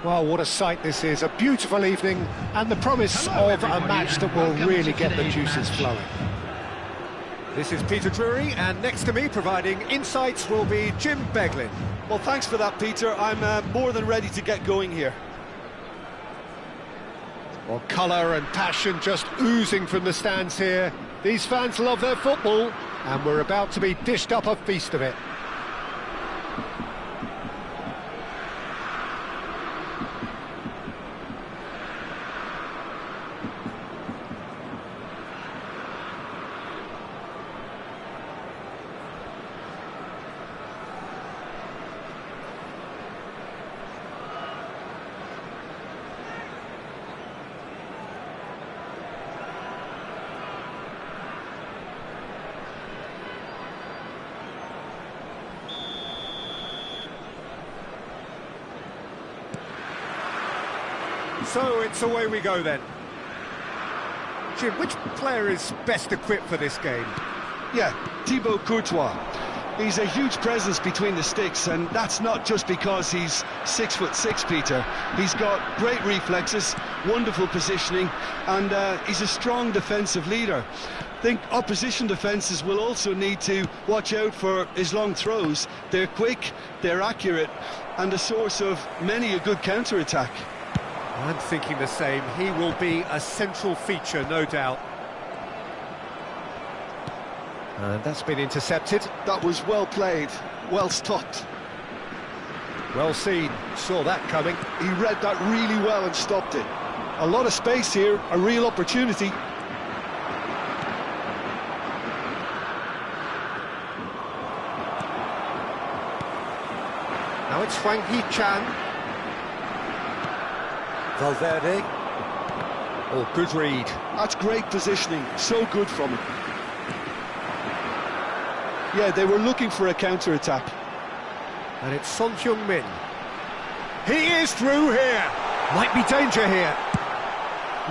Well, what a sight this is, a beautiful evening and the promise of a match that will really get the juices flowing. This is Peter Drury, and next to me providing insights will be Jim Beglin. Well, thanks for that, Peter. I'm more than ready to get going here. Well, colour and passion just oozing from the stands here. These fans love their football, and we're about to be dished up a feast of it. So it's away we go then. Jim, which player is best equipped for this game? Yeah, Thibaut Courtois. He's a huge presence between the sticks, and that's not just because he's 6'6", Peter. He's got great reflexes, wonderful positioning, and he's a strong defensive leader. I think opposition defences will also need to watch out for his long throws. They're quick, they're accurate, and a source of many a good counter-attack. I'm thinking the same. He will be a central feature, no doubt. And that's been intercepted. That was well played, well stopped. Well seen, saw that coming. He read that really well and stopped it. A lot of space here, a real opportunity. Now it's Hwang Hee-chan. Valverde. Oh, good read. That's great positioning, so good from him. Yeah, they were looking for a counter-attack. And it's Son Heung-min. He is through here. Might be danger here.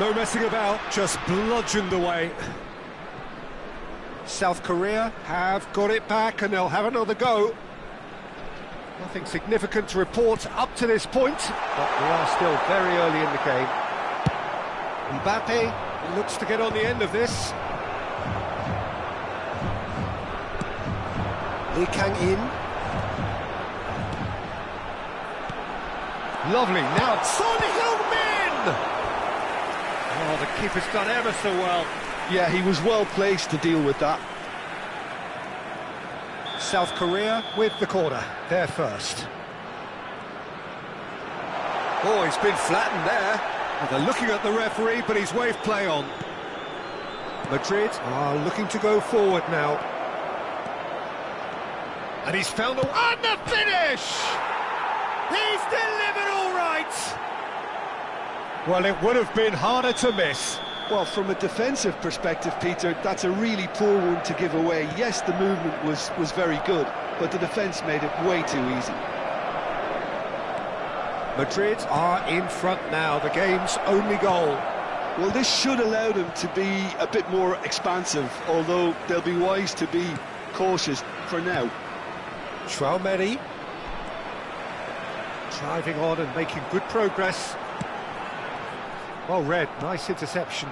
No messing about, just bludgeoned away. South Korea have got it back and they'll have another go. Nothing significant to report up to this point, but we are still very early in the game. Mbappe looks to get on the end of this. Lee Kang-in. Lovely, now Son Heung-min! Oh, the keeper's done ever so well. Yeah, he was well placed to deal with that. South Korea with the corner, they're first. Oh, he's been flattened there. Well, they're looking at the referee, but he's waved play on. Madrid are looking to go forward now. And he's found a... And the finish! He's delivered all right! Well, it would have been harder to miss. Well, from a defensive perspective, Peter, that's a really poor one to give away. Yes, the movement was very good, but the defence made it way too easy. Madrid are in front now, the game's only goal. Well, this should allow them to be a bit more expansive, although they'll be wise to be cautious for now. Traoré driving on and making good progress. Well read, nice interception.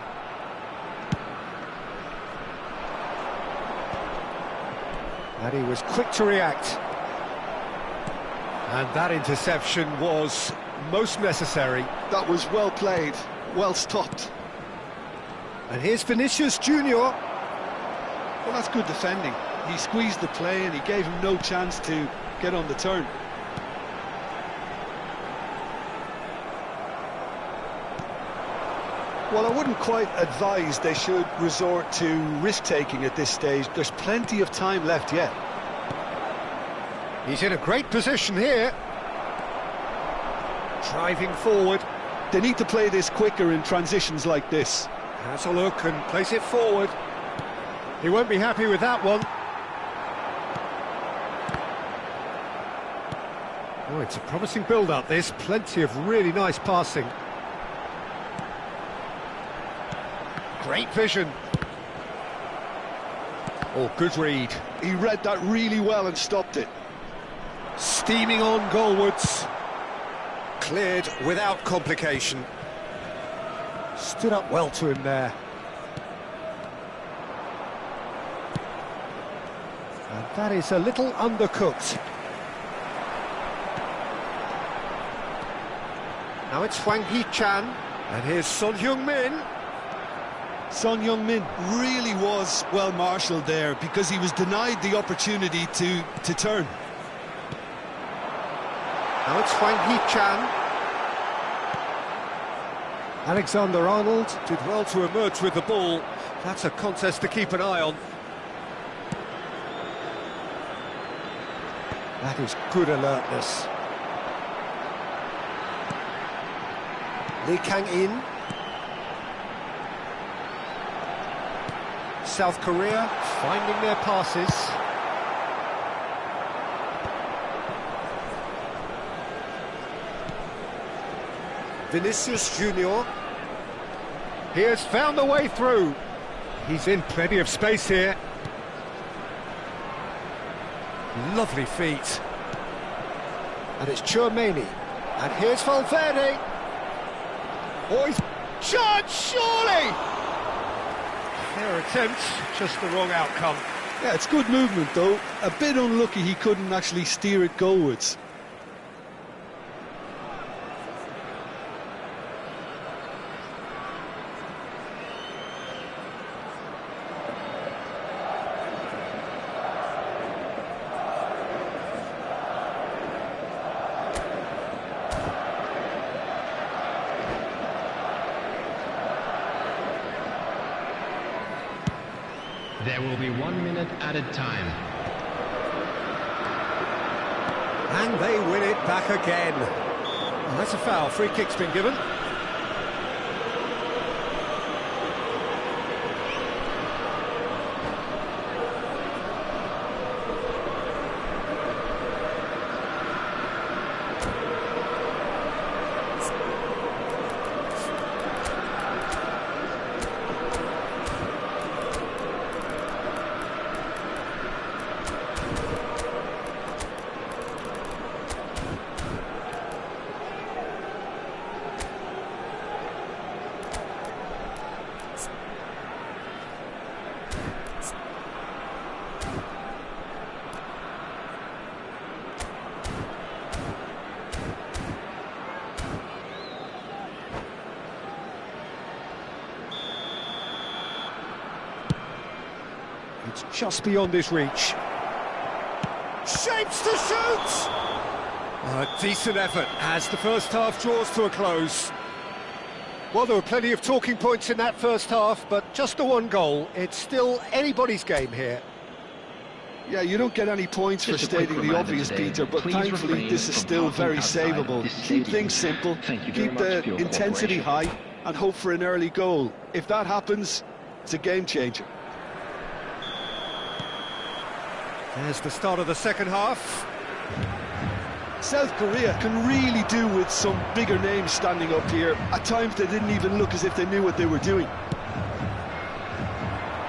And he was quick to react. And that interception was most necessary. That was well played, well stopped. And here's Vinicius Junior. Well, that's good defending. He squeezed the play and he gave him no chance to get on the turn. Well, I wouldn't quite advise they should resort to risk-taking at this stage. There's plenty of time left yet. He's in a great position here. Driving forward. They need to play this quicker in transitions like this. Has a look and plays it forward. He won't be happy with that one. Oh, it's a promising build-up, this. Plenty of really nice passing. Great vision. Oh, good read. He read that really well and stopped it. Steaming on goalwards. Cleared without complication. Stood up well to him there. And that is a little undercooked. Now it's Hwang Hee-chan, and here's Son Heung-min. Son Heung-min really was well marshalled there because he was denied the opportunity to turn. Now it's Hwang Hee-chan. Alexander-Arnold did well to emerge with the ball. That's a contest to keep an eye on. That is good alertness. Lee Kang-in. South Korea finding their passes. Vinicius Junior. He has found a way through. He's in plenty of space here. Lovely feet. And it's Chouameni. And here's Valverde. Oh, he's... Chance, surely! Their attempt, just the wrong outcome. Yeah, it's good movement though. A bit unlucky he couldn't actually steer it goalwards. There will be 1 minute added time. And they win it back again. And that's a foul. Free kick's been given. It's just beyond his reach. Shapes to shoot! A decent effort as the first half draws to a close. Well, there were plenty of talking points in that first half, but just the one goal. It's still anybody's game here. Yeah, you don't get any points for stating the obvious, Peter, but thankfully this is still very savable. Keep things simple, keep the intensity high, and hope for an early goal. If that happens, it's a game changer. There's the start of the second half. South Korea can really do with some bigger names standing up here. At times they didn't even look as if they knew what they were doing.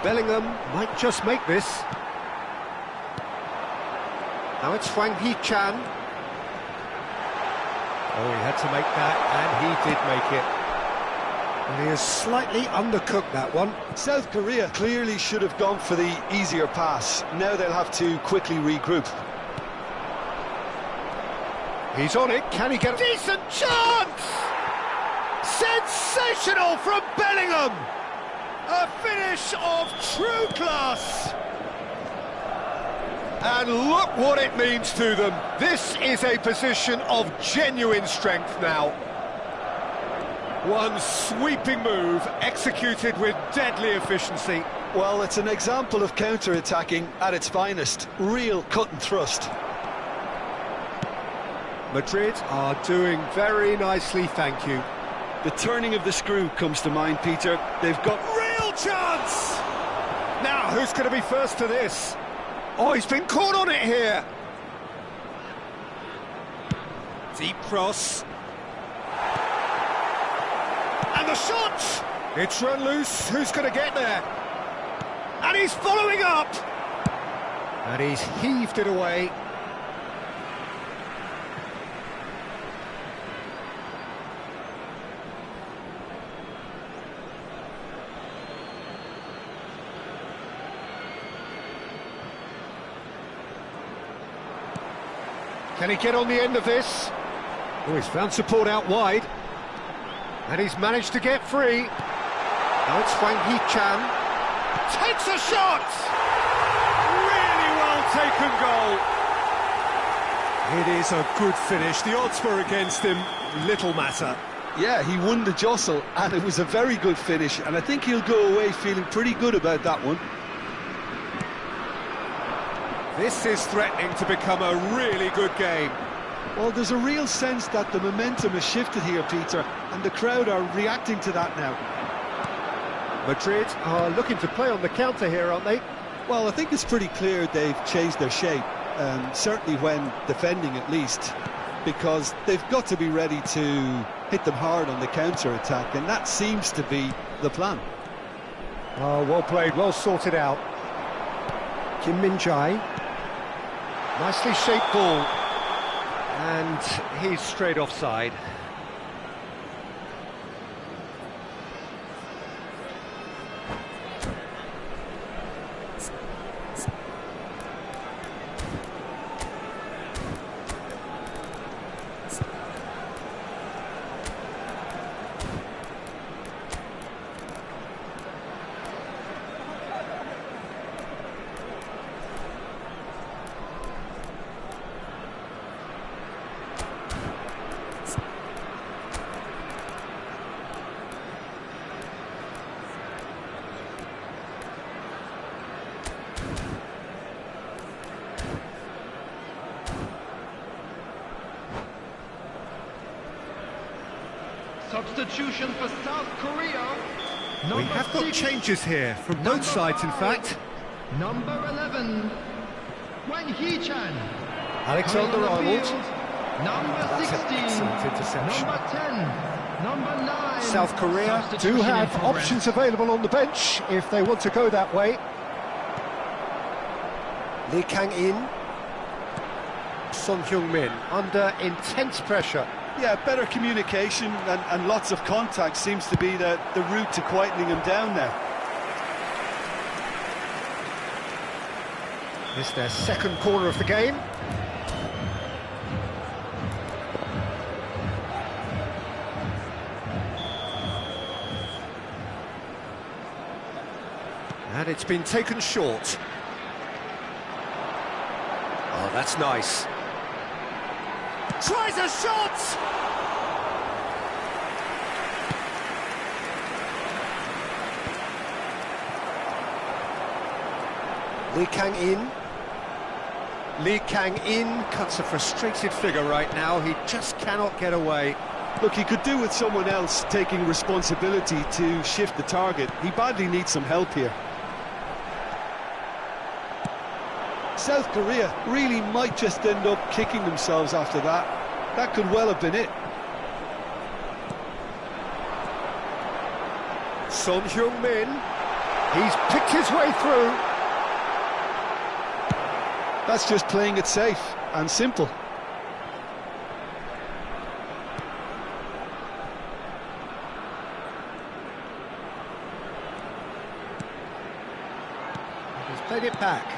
Bellingham might just make this. Now it's Hwang Hee-chan. Oh, he had to make that, and he did make it. And he has slightly undercooked that one. South Korea clearly should have gone for the easier pass. Now they'll have to quickly regroup. He's on it. Can he get a decent chance? Sensational from Bellingham! A finish of true class! And look what it means to them. This is a position of genuine strength now. One sweeping move, executed with deadly efficiency. Well, it's an example of counter-attacking at its finest. Real cut and thrust. Madrid are doing very nicely, thank you. The turning of the screw comes to mind, Peter. They've got Real chance! Now, who's going to be first to this? Oh, he's been caught on it here. Deep cross. And the shot! It's run loose. Who's going to get there? And he's following up! And he's heaved it away. Can he get on the end of this? Oh, he's found support out wide. And he's managed to get free. Now it's Wang Hee-chan. Takes a shot! Really well taken goal. It is a good finish. The odds were against him. Little matter. Yeah, he won the jostle, and it was a very good finish, and I think he'll go away feeling pretty good about that one. This is threatening to become a really good game. Well, there's a real sense that the momentum has shifted here, Peter, and the crowd are reacting to that now. Madrid are looking to play on the counter here, aren't they? Well, I think it's pretty clear they've changed their shape, certainly when defending at least, because they've got to be ready to hit them hard on the counter-attack, and that seems to be the plan. Oh, well played, well sorted out. Kim Min-jae. Nicely shaped ball. And he's straight offside. Substitution for South Korea. We have got changes here, from both sides in fact. Number 11, Wang Hee-chan. Alexander-Arnold. Number 16, excellent interception. number 10, number 9. South Korea do Substitution have in progress. options available on the bench if they want to go that way. Lee Kang-in. Son Heung-min under intense pressure. Yeah, better communication and lots of contact seems to be the route to quietening him down now. It's their second corner of the game. And it's been taken short. Oh, that's nice. Tries a shot! Lee Kang-in. Lee Kang-in cuts a frustrated figure right now. He just cannot get away. Look, he could do with someone else taking responsibility to shift the target. He badly needs some help here. South Korea really might just end up kicking themselves after that. That could well have been it. Son Heung-min, he's picked his way through. That's just playing it safe and simple. He's played it back.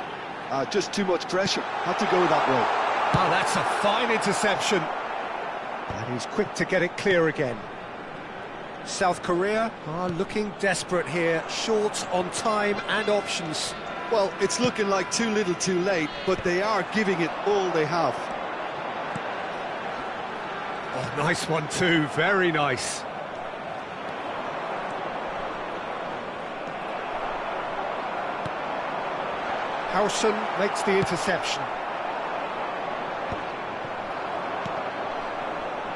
Just too much pressure. Had to go that way. Oh, that's a fine interception. And he's quick to get it clear again. South Korea are looking desperate here, short on time and options. Well, it's looking like too little too late, but they are giving it all they have. Oh, nice one too, very nice. Howson makes the interception.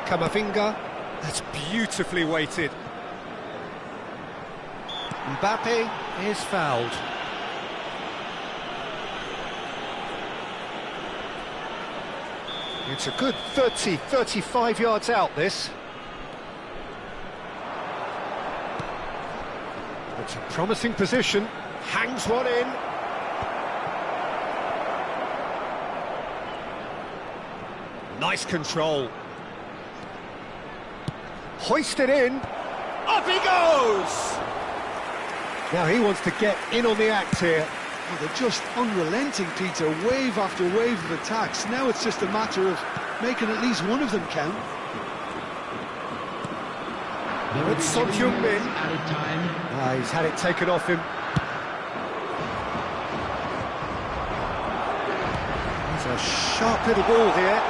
Kamavinga, that's beautifully weighted. Mbappe is fouled. It's a good 30, 35 yards out, this. It's a promising position. Hangs one in. Nice control. Hoisted in. Up he goes! Now he wants to get in on the act here. Oh, they're just unrelenting, Peter, wave after wave of attacks. Now it's just a matter of making at least one of them count. It's Son Heung-min. Added time. He's had it taken off him. It's a sharp little ball here.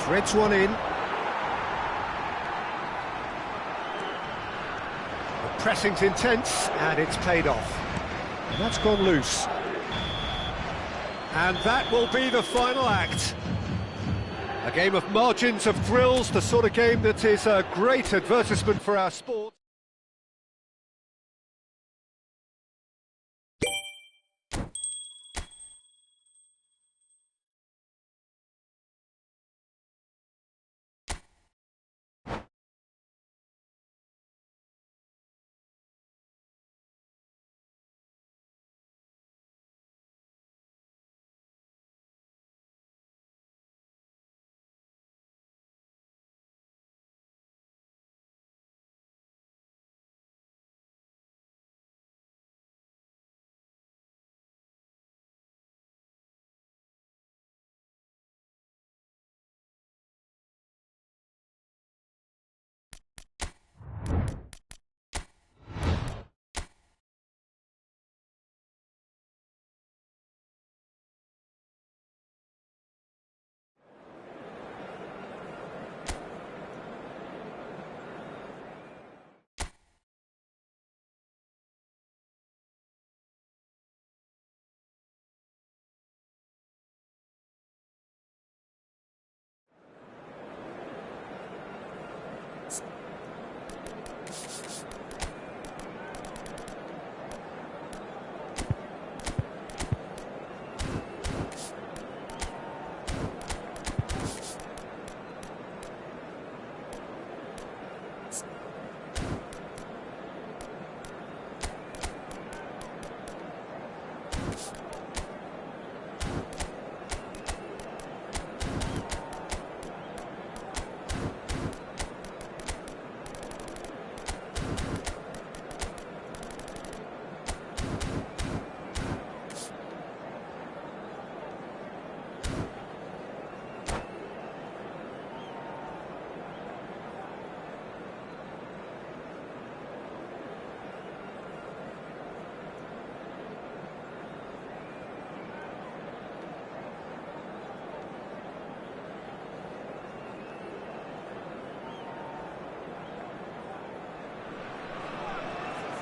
Threads one in. The pressing's intense, and it's paid off. And that's gone loose. And that will be the final act. A game of margins, of thrills, the sort of game that is a great advertisement for our sport.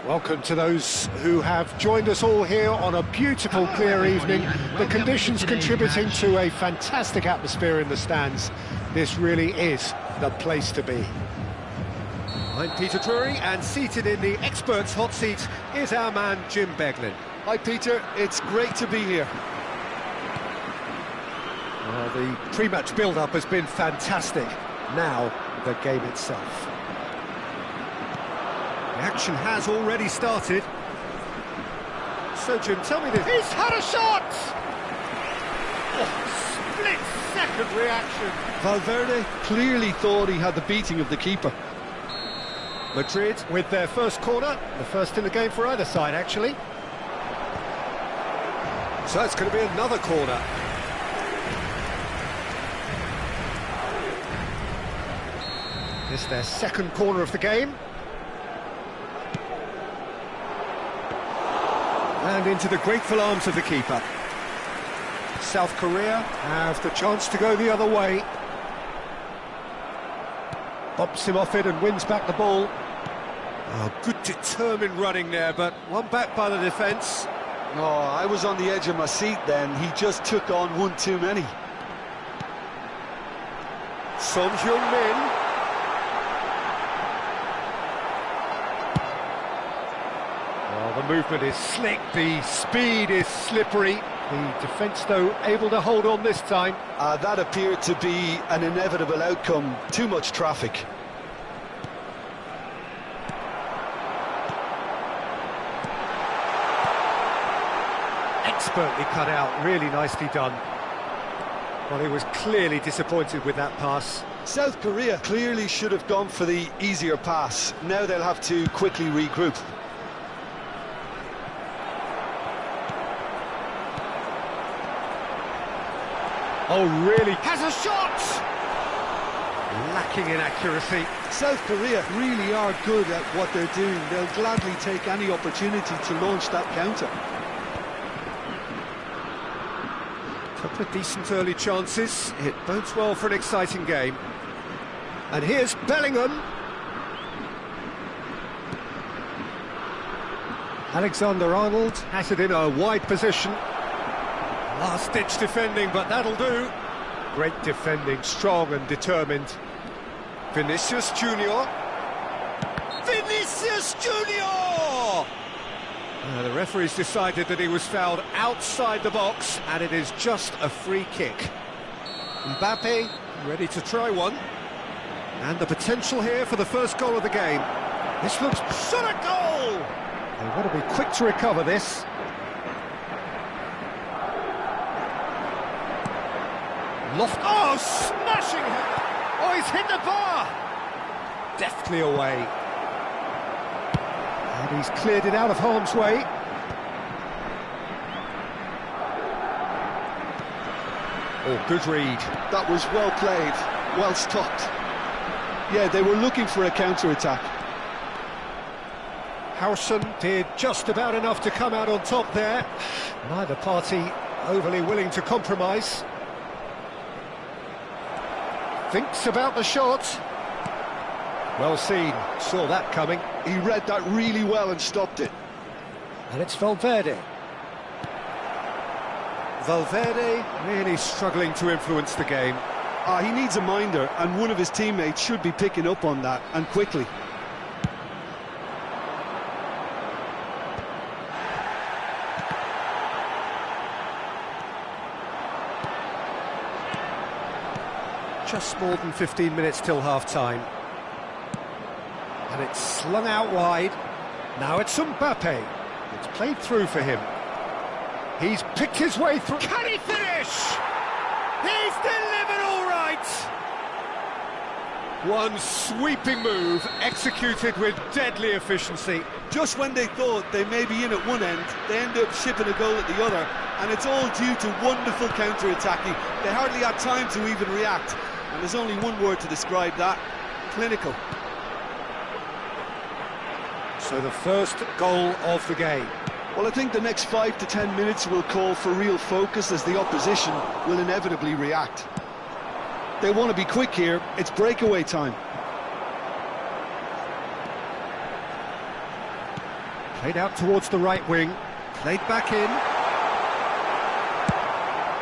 Welcome to those who have joined us all here on a beautiful, clear evening. The conditions contributing to a fantastic atmosphere in the stands. This really is the place to be. I'm Peter Drury, and seated in the experts' hot seat is our man Jim Beglin. Hi, Peter. It's great to be here. Well, the pre-match build-up has been fantastic. Now, the game itself. The action has already started. So, Jim, tell me this. He's had a shot! Oh, split-second reaction. Valverde clearly thought he had the beating of the keeper. Madrid with their first corner, the first in the game for either side, actually. So it's going to be another corner. This is their second corner of the game. And into the grateful arms of the keeper. South Korea have the chance to go the other way. Bumps him off it and wins back the ball. Oh, good determined running there, but one back by the defence. Oh, I was on the edge of my seat then. He just took on one too many. Son Heung-min. Oh, the movement is slick, the speed is slippery. The defence, though, able to hold on this time. That appeared to be an inevitable outcome. Too much traffic. Expertly cut out, really nicely done. Well, he was clearly disappointed with that pass. South Korea clearly should have gone for the easier pass. Now they'll have to quickly regroup. Oh, really? Has a shot! Lacking in accuracy. South Korea really are good at what they're doing. They'll gladly take any opportunity to launch that counter. Couple of decent early chances. It bodes well for an exciting game. And here's Bellingham. Alexander-Arnold has it in a wide position. Last-ditch defending, but that'll do. Great defending, strong and determined. Vinicius Junior. Vinicius Junior! The referee's decided that he was fouled outside the box, and it is just a free kick. Mbappe ready to try one. And the potential here for the first goal of the game. This looks shot at goal! They've got to be quick to recover this. Loft. Oh, smashing! Oh, he's hit the bar! Deftly away. And he's cleared it out of harm's way. Oh, good read. That was well played, well stopped. Yeah, they were looking for a counter-attack. Howson did just about enough to come out on top there. Neither party overly willing to compromise. Thinks about the shot. Well seen, saw that coming. He read that really well and stopped it. And it's Valverde. Valverde really struggling to influence the game. He needs a minder, and one of his teammates should be picking up on that, and quickly. Just more than 15 minutes till half-time. And it's slung out wide. Now it's Mbappe. It's played through for him. He's picked his way through. Can he finish? He's delivered all right! One sweeping move, executed with deadly efficiency. Just when they thought they may be in at one end, they end up shipping a goal at the other, and it's all due to wonderful counter-attacking. They hardly had time to even react, and there's only one word to describe that: clinical. So the first goal of the game. Well, I think the next 5 to 10 minutes will call for real focus, as the opposition will inevitably react. They want to be quick here. It's breakaway time. Played out towards the right wing, played back in.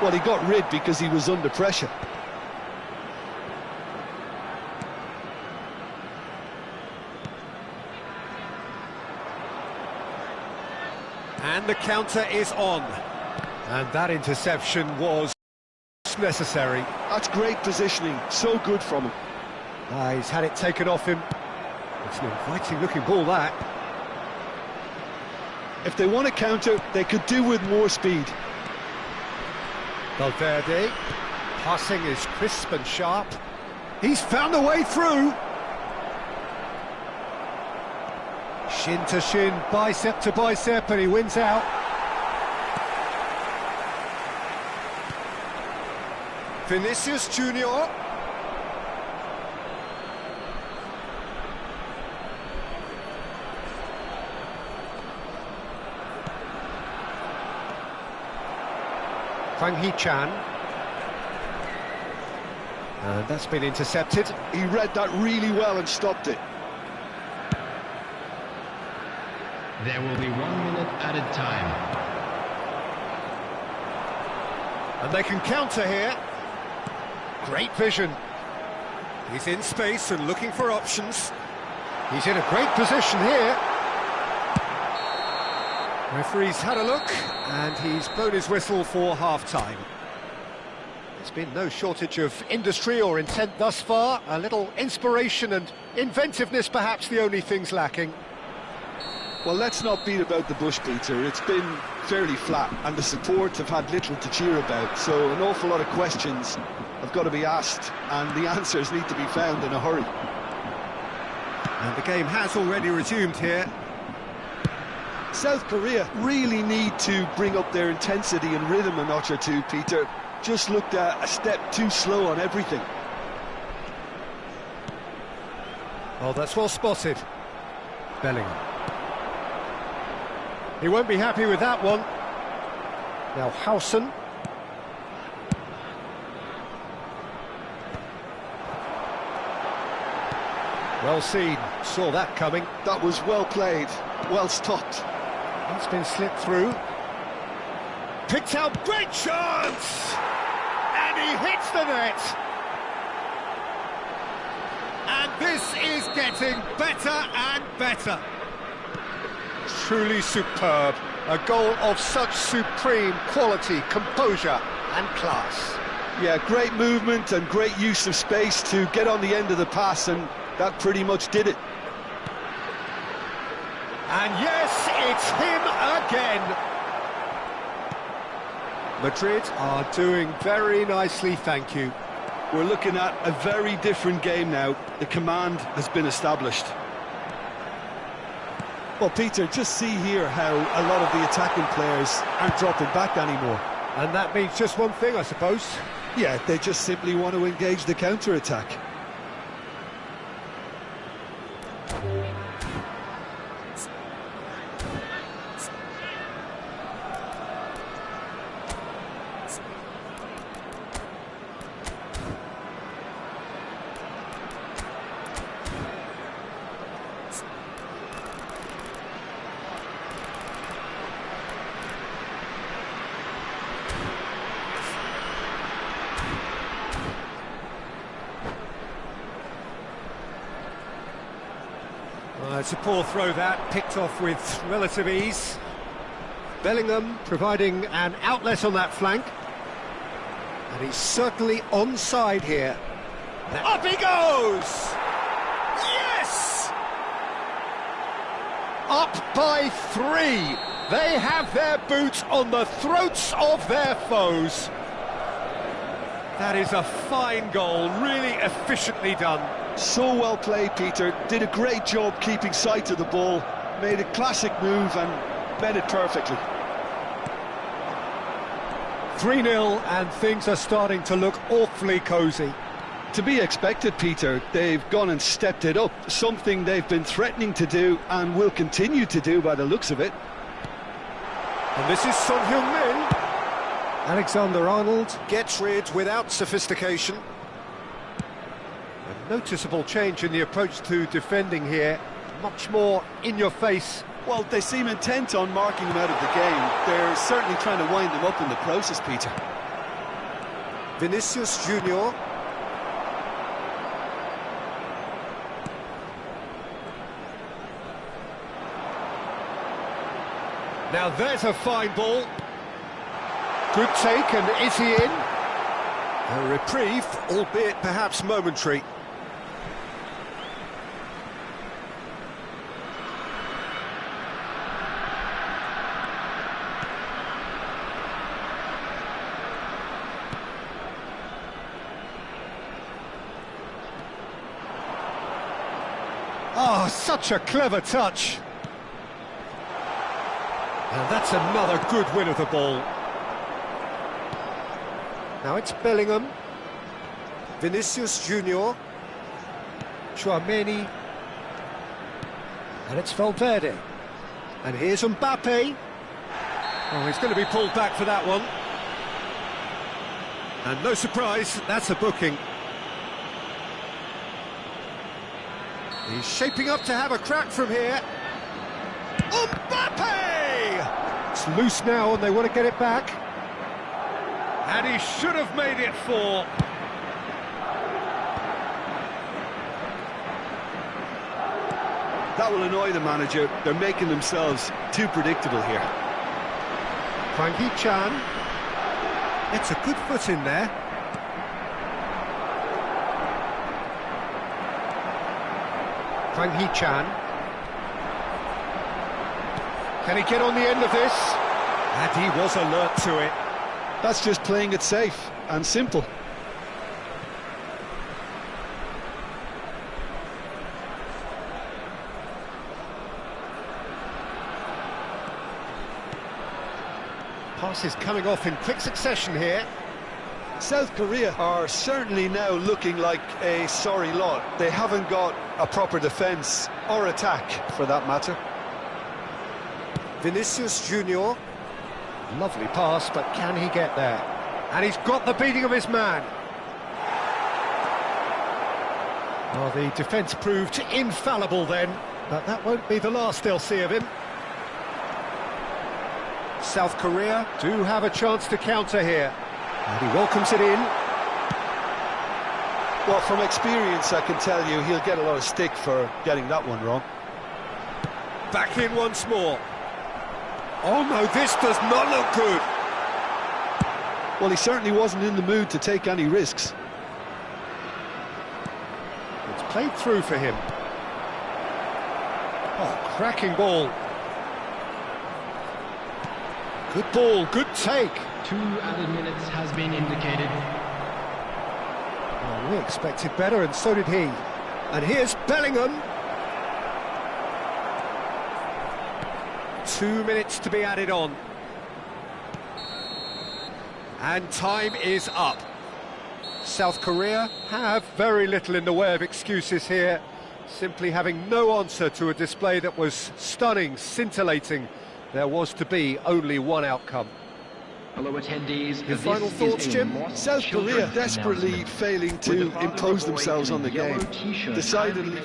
Well, he got rid because he was under pressure. And the counter is on. And that interception was necessary. That's great positioning, so good from him. He's had it taken off him. It's an inviting looking ball, that. If they want to counter, they could do with more speed. Valverde, passing is crisp and sharp. He's found a way through. Shin to shin, bicep to bicep, and he wins out. Vinicius Junior. Fang Hee-chan. And that's been intercepted. He read that really well and stopped it. There will be 1 minute added time. And they can counter here. Great vision. He's in space and looking for options. He's in a great position here. Referee's had a look, and he's blown his whistle for half-time. There's been no shortage of industry or intent thus far. A little inspiration and inventiveness, perhaps the only things lacking. Well, let's not beat about the bush, Peter. It's been fairly flat, and the support have had little to cheer about, so an awful lot of questions have got to be asked, and the answers need to be found in a hurry. And the game has already resumed here. South Korea really need to bring up their intensity and rhythm a notch or two, Peter. Just looked a step too slow on everything. Oh, that's well spotted. Bellingham. He won't be happy with that one. Now Howson. Well seen, saw that coming. That was well played, well stopped. It's been slipped through. Picked out, great chance! And he hits the net. And this is getting better and better. Truly superb. A goal of such supreme quality, composure and class. Yeah, great movement and great use of space to get on the end of the pass, and that pretty much did it. And yes, it's him again. Madrid are doing very nicely, thank you. We're looking at a very different game now. The command has been established. Well, Peter, just see here how a lot of the attacking players aren't dropping back anymore. And that means just one thing, I suppose. Yeah, they just simply want to engage the counter-attack. It's a poor throw that, picked off with relative ease. Bellingham providing an outlet on that flank. And he's certainly onside here. Up he goes! Yes! Up by 3. They have their boots on the throats of their foes. That is a fine goal, really efficiently done. So well played, Peter. Did a great job keeping sight of the ball. Made a classic move and met it perfectly. 3-0 and things are starting to look awfully cosy. To be expected, Peter. They've gone and stepped it up. Something they've been threatening to do and will continue to do by the looks of it. And this is Son Heung-min. Alexander-Arnold gets rid without sophistication. A noticeable change in the approach to defending here. Much more in your face. Well, they seem intent on marking him out of the game. They're certainly trying to wind him up in the process, Peter. Vinicius Junior. Now there's a fine ball. Good take, and is he in? A reprieve, albeit perhaps momentary. Oh, such a clever touch. And that's another good win of the ball. Now it's Bellingham. Vinicius Junior. Tchouaméni. And it's Valverde. And here's Mbappe. Oh, he's going to be pulled back for that one. And no surprise, that's a booking. He's shaping up to have a crack from here. Mbappe! It's loose now and they want to get it back. And he should have made it 4. That will annoy the manager. They're making themselves too predictable here. Hwang Hee-chan. It's a good foot in there. Hwang Hee-chan. Can he get on the end of this? And he was alert to it. That's just playing it safe and simple. Passes coming off in quick succession here. South Korea are certainly now looking like a sorry lot. They haven't got a proper defence or attack, for that matter. Vinicius Junior. Lovely pass, but can he get there? And he's got the beating of his man. Well, the defence proved infallible then, but that won't be the last they'll see of him. South Korea do have a chance to counter here. And he welcomes it in. Well, from experience, I can tell you he'll get a lot of stick for getting that one wrong. Back in once more. Oh no, this does not look good. Well, he certainly wasn't in the mood to take any risks. It's played through for him. Oh, cracking ball. Good ball, good take. 2 added minutes has been indicated. Well, we expected better, and so did he. And here's Bellingham. 2 minutes to be added on. And time is up. South Korea have very little in the way of excuses here, simply having no answer to a display that was stunning, scintillating. There was to be only one outcome. Hello attendees. Your final thoughts, Jim? South Korea desperately failing to impose themselves on the game. Decidedly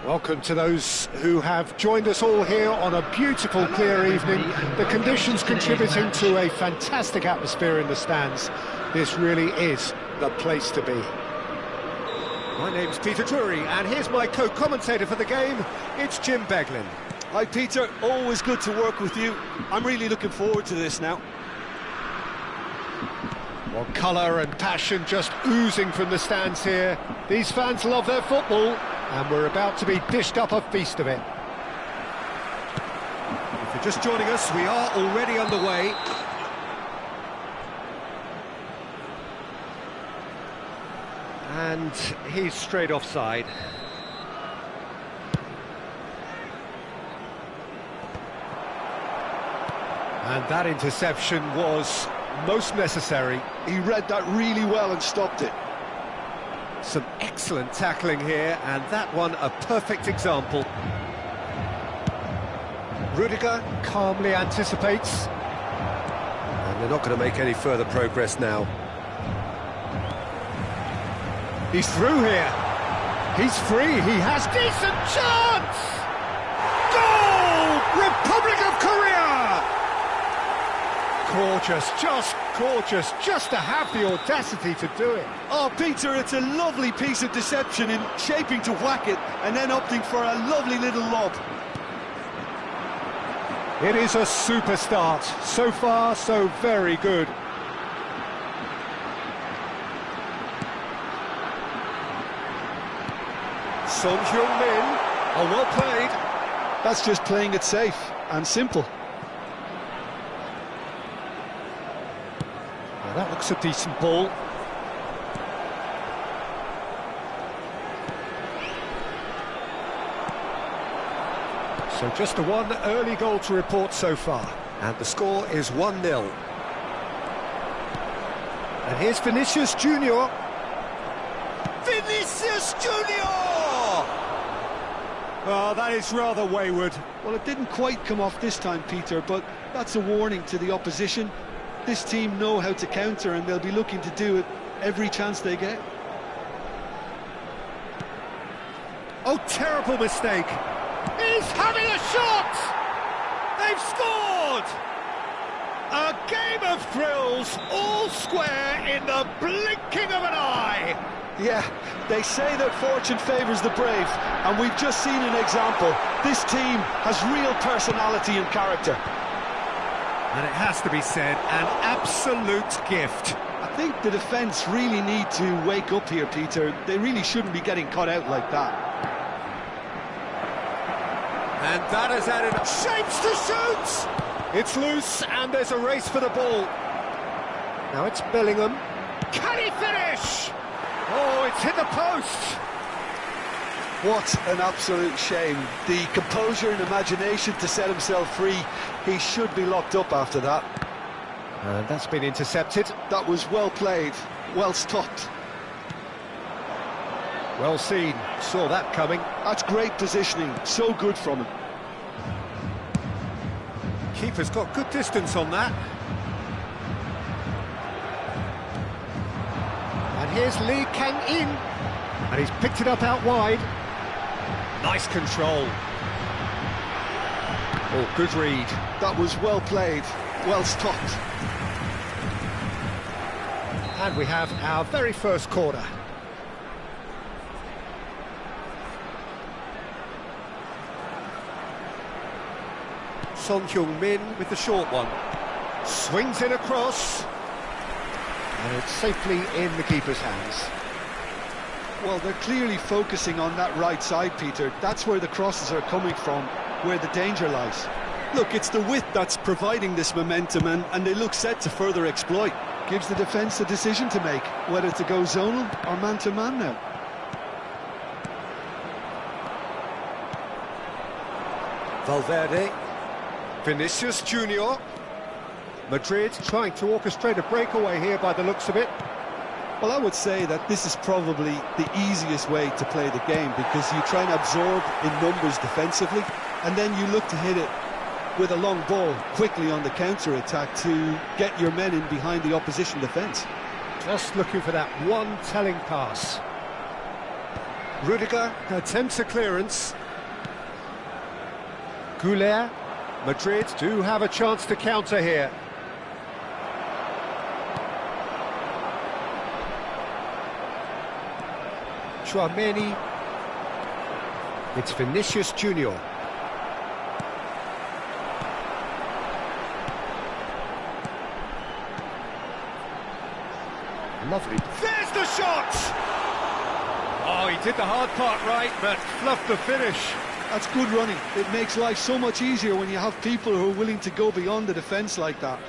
Welcome to those who have joined us all here on a beautiful, clear evening. The conditions contributing to a fantastic atmosphere in the stands. This really is the place to be. My name's Peter Drury, and here's my co-commentator for the game. It's Jim Beglin. Hi Peter, always good to work with you. I'm really looking forward to this now. Well, colour and passion just oozing from the stands here. These fans love their football, and we're about to be dished up a feast of it. If you're just joining us, we are already underway. And he's straight offside. And that interception was most necessary. He read that really well and stopped it. Some excellent tackling here, and that one a perfect example. Rudiger calmly anticipates. And they're not going to make any further progress now. He's through here. He's free. He has decent chance. Goal! Republic of Korea! Gorgeous, just to have the audacity to do it. Oh, Peter, it's a lovely piece of deception in shaping to whack it and then opting for a lovely little lob. It is a super start. So far, so very good. Son Heung-min, oh, well played. That's just playing it safe and simple. Well, that looks a decent ball. So just the one early goal to report so far. And the score is 1-0. And here's Vinicius Junior. Vinicius Junior! Oh, that is rather wayward. Well, it didn't quite come off this time, Peter, but that's a warning to the opposition. This team know how to counter, and they'll be looking to do it every chance they get. Oh, terrible mistake. He's having a shot! They've scored! A game of thrills, all square in the blinking of an eye. Yeah, they say that fortune favours the brave, and we've just seen an example. This team has real personality and character. And it has to be said, an absolute gift. I think the defence really need to wake up here, Peter. They really shouldn't be getting caught out like that. And that has added shapes to shoot! It's loose, and there's a race for the ball. Now it's Bellingham. Can he finish? Oh, it's hit the post! What an absolute shame. The composure and imagination to set himself free. He should be locked up after that. And that's been intercepted. That was well played, well stopped. Well seen, saw that coming. That's great positioning, so good from him. Keeper's got good distance on that. And here's Lee Kang-in. And he's picked it up out wide. Nice control. Oh, good read. That was well played, well stopped. And we have our very first corner. Son Heung-min with the short one. Swings it across. And it's safely in the keeper's hands. Well, they're clearly focusing on that right side, Peter. That's where the crosses are coming from, where the danger lies. Look, it's the width that's providing this momentum, and they look set to further exploit. Gives the defence a decision to make, whether to go zonal or man-to-man now. Valverde. Vinicius Junior. Madrid trying to orchestrate a breakaway here by the looks of it. Well, I would say that this is probably the easiest way to play the game, because you try and absorb in numbers defensively, and then you look to hit it with a long ball quickly on the counter-attack to get your men in behind the opposition defence. Just looking for that one telling pass. Rudiger attempts a clearance. Goulet. Madrid do have a chance to counter here. Chouameni. It's Vinicius Junior. Lovely. There's the shot! Oh, he did the hard part right, but fluffed the finish. That's good running. It makes life so much easier when you have people who are willing to go beyond the defence like that.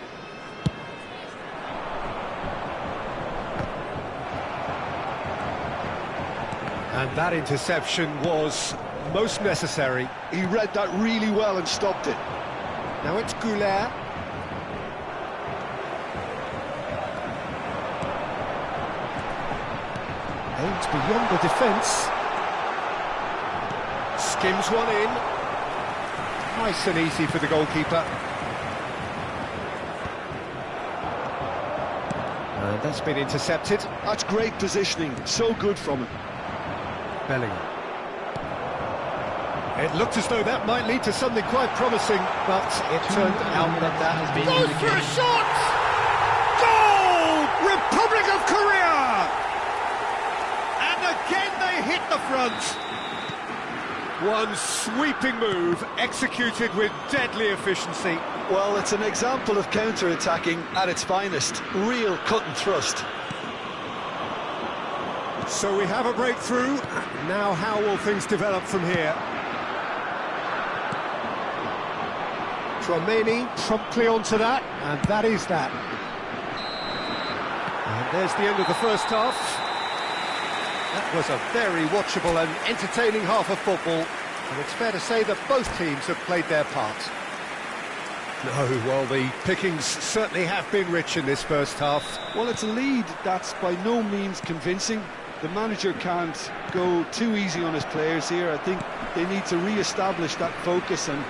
And that interception was most necessary. He read that really well and stopped it. Now it's Goulet. Aims beyond the defence. Skims one in. Nice and easy for the goalkeeper. And that's been intercepted. That's great positioning. So good from him. Bellingham. It looked as though that might lead to something quite promising, but it turned out that that has been Goes for a shot! Goal! Republic of Korea! And again they hit the front. one sweeping move, executed with deadly efficiency. Well, it's an example of counter-attacking at its finest. Real cut and thrust. So we have a breakthrough. Now how will things develop from here? Chouameni promptly onto that, and that is that. And there's the end of the first half. That was a very watchable and entertaining half of football, and it's fair to say that both teams have played their part. No, well, the pickings certainly have been rich in this first half. Well, it's a lead that's by no means convincing. The manager can't go too easy on his players here. I think they need to re-establish that focus and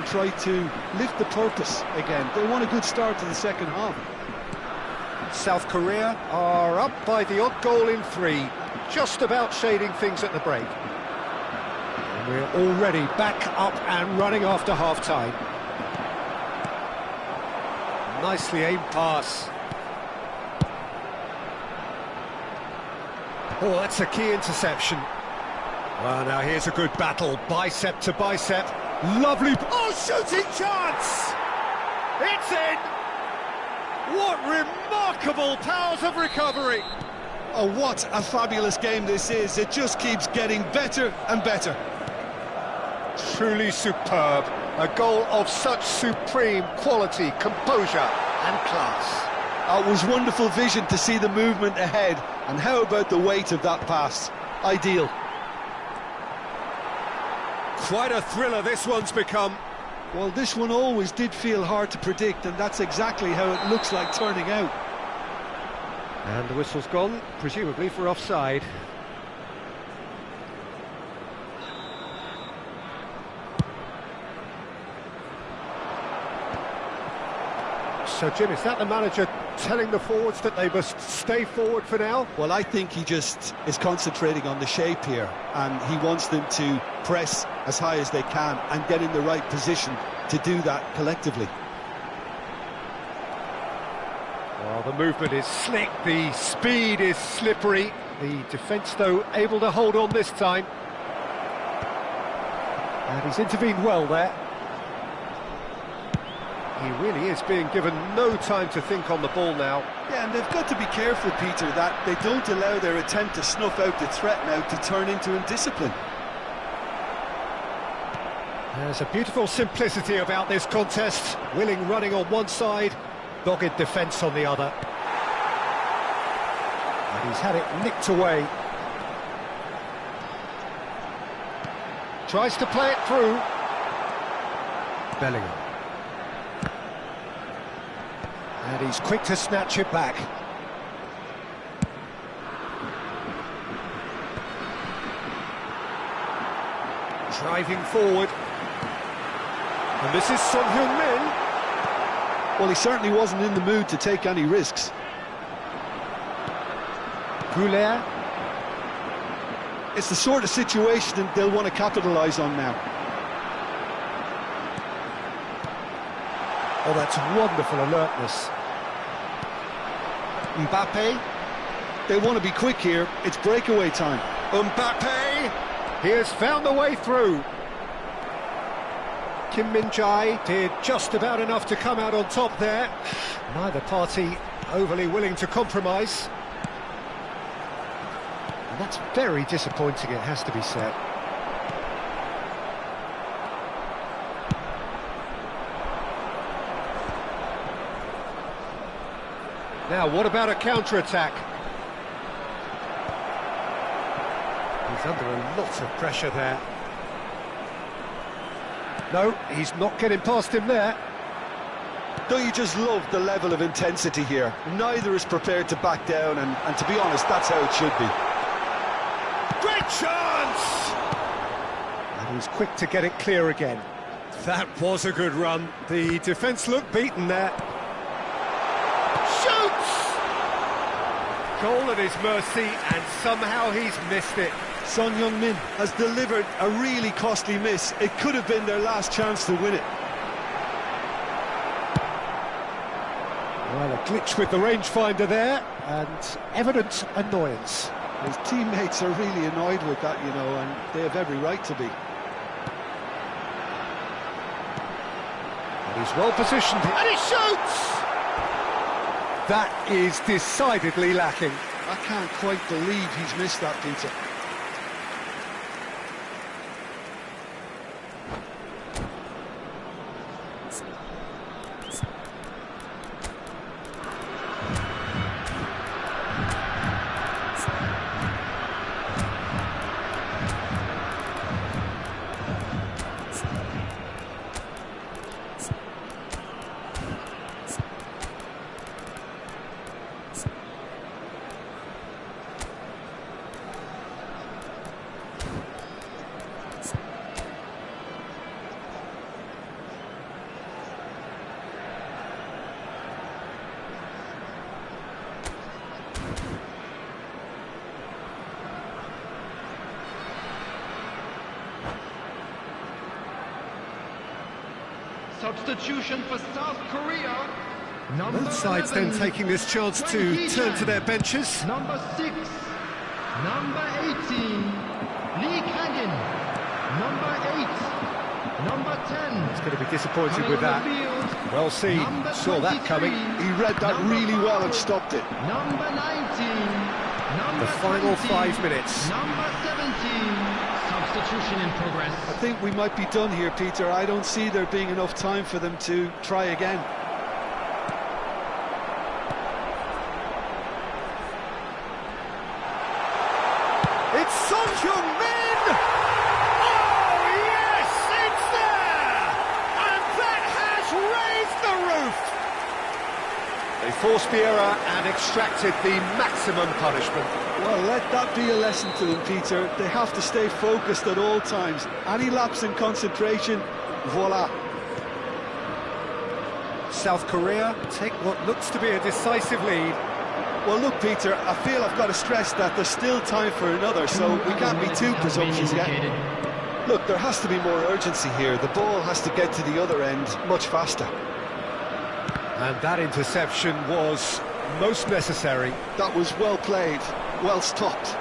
try to lift the purpose again. They want a good start to the second half. South Korea are up by the odd goal in 3, just about shading things at the break. And we're already back up and running after half-time. Nicely aimed pass. Oh, that's a key interception. Well, now here's a good battle, bicep to bicep. Lovely... Oh, shooting chance! It's in! What remarkable powers of recovery! Oh, what a fabulous game this is. It just keeps getting better and better. Truly superb. A goal of such supreme quality, composure and class. It was wonderful vision to see the movement ahead. And how about the weight of that pass? Ideal. Quite a thriller this one's become. Well, this one always did feel hard to predict, and that's exactly how it looks like turning out. And the whistle's gone, presumably for offside. So, Jim, is that the manager telling the forwards that they must stay forward for now? Well, I think he just is concentrating on the shape here, and he wants them to press as high as they can and get in the right position to do that collectively. Well, the movement is slick, the speed is slippery. The defence, though, able to hold on this time. And he's intervened well there. He really is being given no time to think on the ball now. Yeah, and they've got to be careful, Peter, that they don't allow their attempt to snuff out the threat now to turn into indiscipline. There's a beautiful simplicity about this contest. Willing running on one side, dogged defence on the other. And he's had it nicked away. Tries to play it through. Bellingham. And he's quick to snatch it back. Driving forward. And this is Son Heung-min. Well, he certainly wasn't in the mood to take any risks. Goulet. It's the sort of situation that they'll want to capitalise on now. Oh, that's wonderful alertness. Mbappe, they want to be quick here, it's breakaway time. Mbappe, he has found the way through. Kim Min-jae did just about enough to come out on top there. Neither party overly willing to compromise. And that's very disappointing, it has to be said. Now, what about a counter-attack? He's under a lot of pressure there. No, he's not getting past him there. Don't you just love the level of intensity here? Neither is prepared to back down, and to be honest, that's how it should be. Great chance! And he's quick to get it clear again. That was a good run. The defence looked beaten there. Shoots! Goal at his mercy, and somehow he's missed it. Son Heung-min has delivered a really costly miss. It could have been their last chance to win it. Well, a glitch with the rangefinder there, and evident annoyance. His teammates are really annoyed with that, you know, and they have every right to be. And he's well positioned, and he shoots! That is decidedly lacking. I can't quite believe he's missed that, Peter. Substitution for South Korea. Both sides then taking this chance to turn to their benches. Number 6, number 18, Lee Kangin. Number 8, number 10. He's going to be disappointed with that. Well seen, saw that coming. He read that really well and stopped it. Number 19, The final 5 minutes. Number 17. Substitution in progress. I think we might be done here, Peter. I don't see there being enough time for them to try again. It's Son Heung-min! Oh, yes, it's there! And that has raised the roof! They forced the error and extracted the maximum punishment. Well, let that be a lesson to them, Peter. They have to stay focused at all times. Any lapse in concentration, voila. South Korea take what looks to be a decisive lead. Well, look, Peter, I feel I've got to stress that there's still time for another, so we can't be too presumptuous yet. Look, there has to be more urgency here. The ball has to get to the other end much faster. And that interception was most necessary. That was well played, well stopped.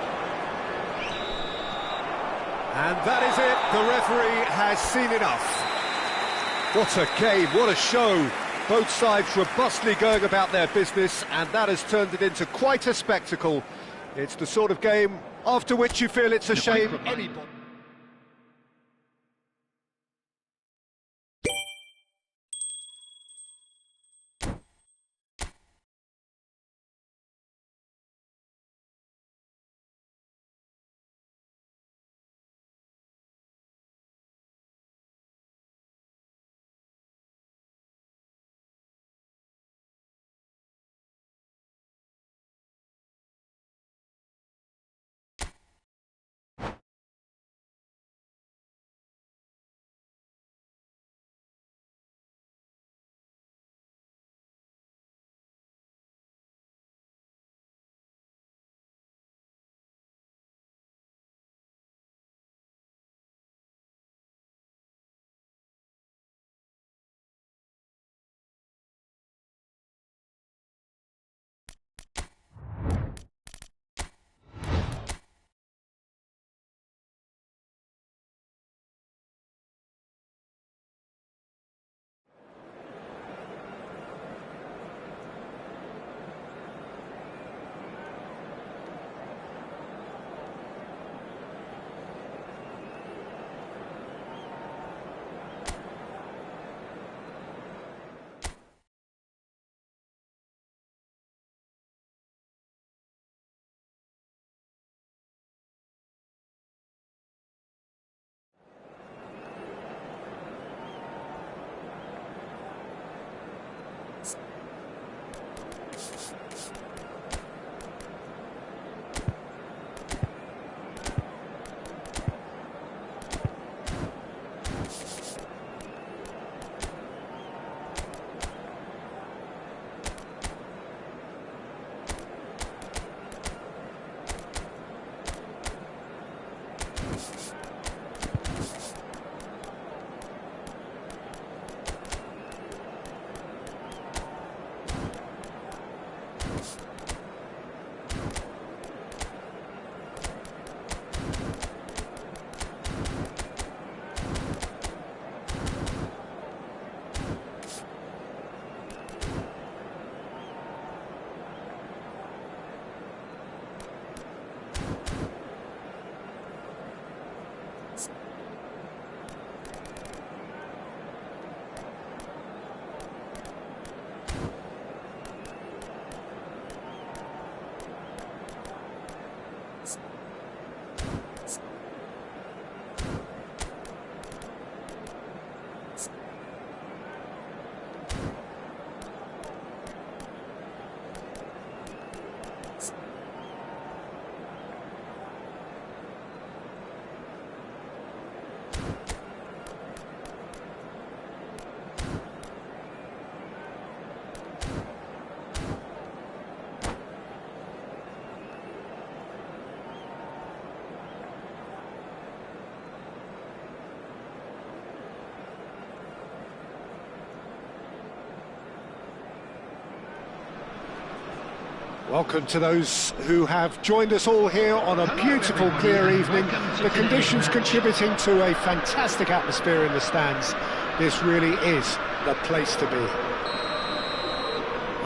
And that is it. The referee has seen enough. What a game, what a show. Both sides robustly going about their business, and that has turned it into quite a spectacle. It's the sort of game after which you feel it's a shame anybody... Welcome to those who have joined us all here on a beautiful, clear evening. The conditions contributing to a fantastic atmosphere in the stands. This really is the place to be.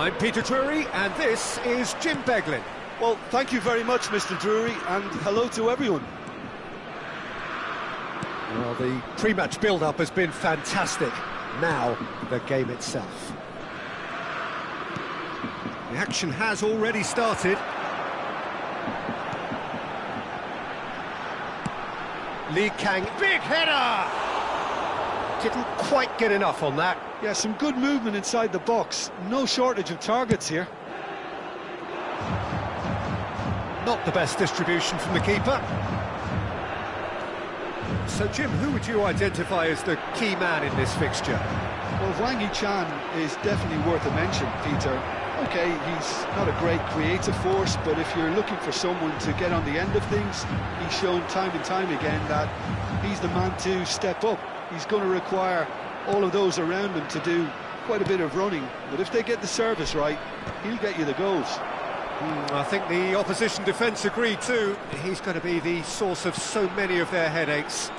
I'm Peter Drury, and this is Jim Beglin. Well, thank you very much, Mr. Drury, and hello to everyone. Well, the pre-match build-up has been fantastic. Now, the game itself. The action has already started. Lee Kang, Big header! didn't quite get enough on that. Yeah, some good movement inside the box. No shortage of targets here. Not the best distribution from the keeper. So, Jim, who would you identify as the key man in this fixture? Well, Wang Yi-chan is definitely worth a mention, Peter. Okay, he's not a great creative force, but if you're looking for someone to get on the end of things, he's shown time and time again that he's the man to step up. He's going to require all of those around him to do quite a bit of running, but if they get the service right, he'll get you the goals. I think the opposition defence agreed too. He's going to be the source of so many of their headaches.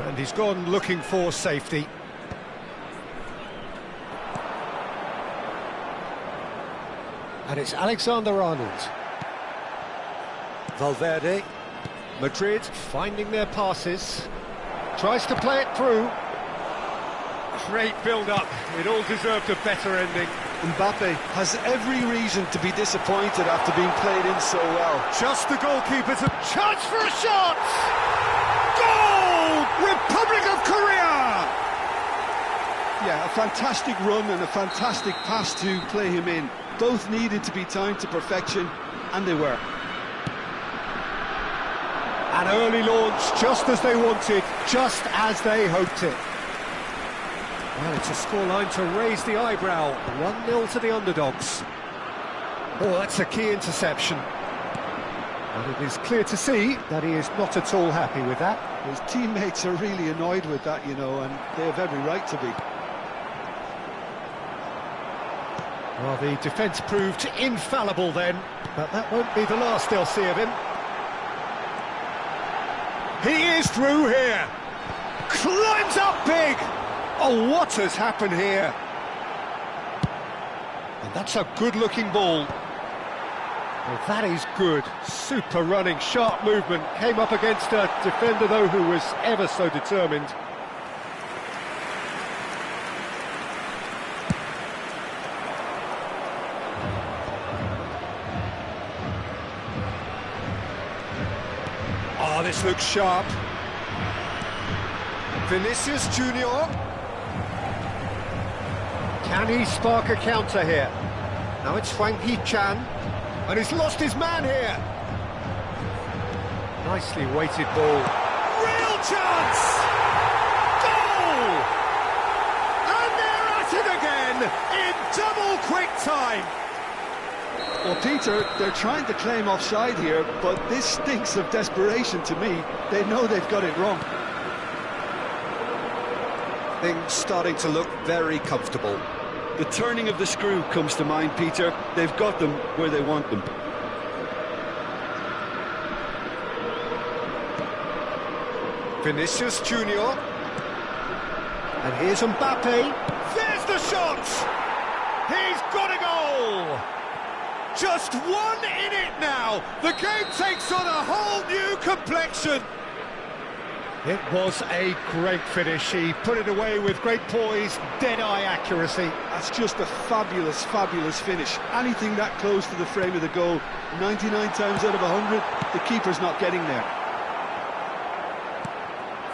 And he's gone looking for safety. And it's Alexander-Arnold. Valverde. Madrid finding their passes. Tries to play it through. Great build-up. It all deserved a better ending. Mbappe has every reason to be disappointed after being played in so well. Just the goalkeeper's chance for a shot! Goal! Republic of Korea! Yeah, a fantastic run and a fantastic pass to play him in. Both needed to be timed to perfection, and they were. An early launch, just as they wanted, just as they hoped it. Well, it's a scoreline to raise the eyebrow. 1-0 to the underdogs. Oh, that's a key interception. And it is clear to see that he is not at all happy with that. His teammates are really annoyed with that, you know, and they have every right to be. Well, the defence proved infallible then, but that won't be the last they'll see of him. He is through here. Climbs up big. Oh, what has happened here? And that's a good-looking ball. Well, that is good. Super running, sharp movement. Came up against a defender, though, who was ever so determined. Oh, this looks sharp. Vinicius Junior. Can he spark a counter here? Now it's Wang Yi-chan, and he's lost his man here. Nicely weighted ball. Real chance! Goal! And they're at it again in double quick time. Well, Peter, they're trying to claim offside here, but this stinks of desperation to me. They know they've got it wrong. Things starting to look very comfortable. The turning of the screw comes to mind, Peter. They've got them where they want them. Vinicius Junior. And here's Mbappe. There's the shot! He's got a goal! Just one in it now. The game takes on a whole new complexion. It was a great finish. He put it away with great poise, dead-eye accuracy. That's just a fabulous, fabulous finish. Anything that close to the frame of the goal, 99 times out of 100, the keeper's not getting there.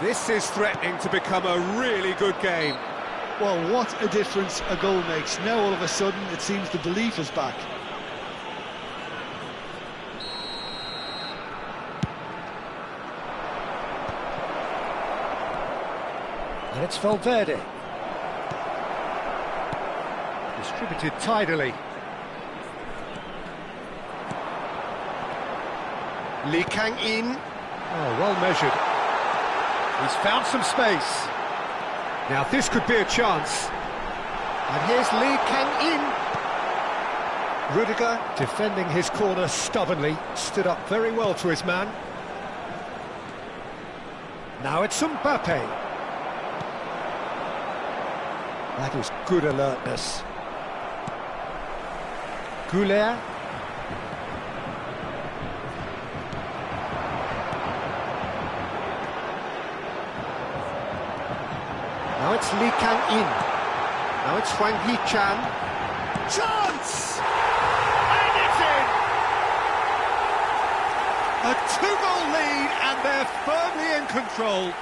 This is threatening to become a really good game. Well, what a difference a goal makes. Now all of a sudden it seems the belief is back. And it's Valverde. Distributed tidily. Lee Kang-in. Oh, well measured. He's found some space. Now this could be a chance. And here's Lee Kang-in. Rudiger, defending his corner stubbornly, stood up very well to his man. Now it's Mbappe. That is good alertness. Goulet. Now it's Lee Kang-in. Now it's Hwang Hee-chan. Chance! And it's in! A two-goal lead, and they're firmly in control.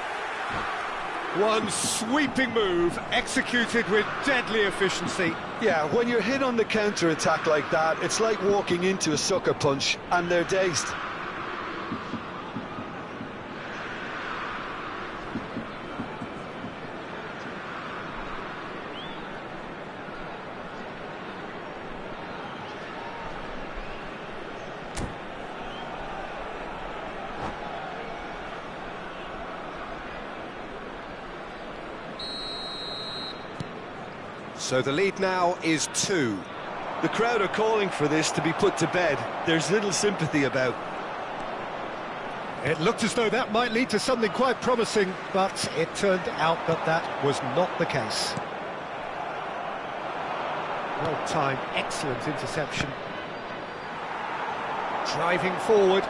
One sweeping move, executed with deadly efficiency. Yeah, when you're hit on the counter-attack like that, it's like walking into a sucker punch, and they're dazed. So the lead now is 2. The crowd are calling for this to be put to bed. There's little sympathy about. It looked as though that might lead to something quite promising, but it turned out that that was not the case. Well-timed, excellent interception. Driving forward.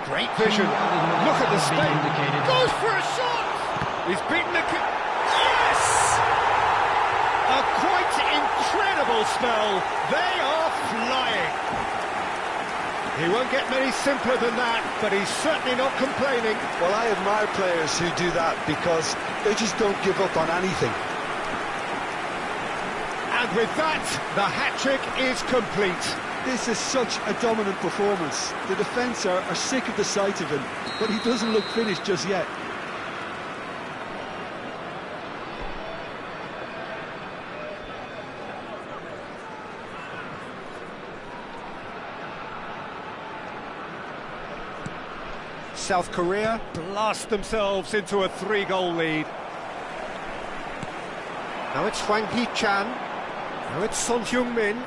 Great vision. Look at the speed. Goes for a shot! He's beaten the... Yes! A quite incredible spell. They are flying. He won't get many simpler than that, but he's certainly not complaining. Well, I admire players who do that because they just don't give up on anything. And with that, the hat-trick is complete. This is such a dominant performance. The defence are sick of the sight of him, but he doesn't look finished just yet. South Korea blast themselves into a 3-goal lead. Now it's Hwang Hee-chan. Now it's Son Heung-min.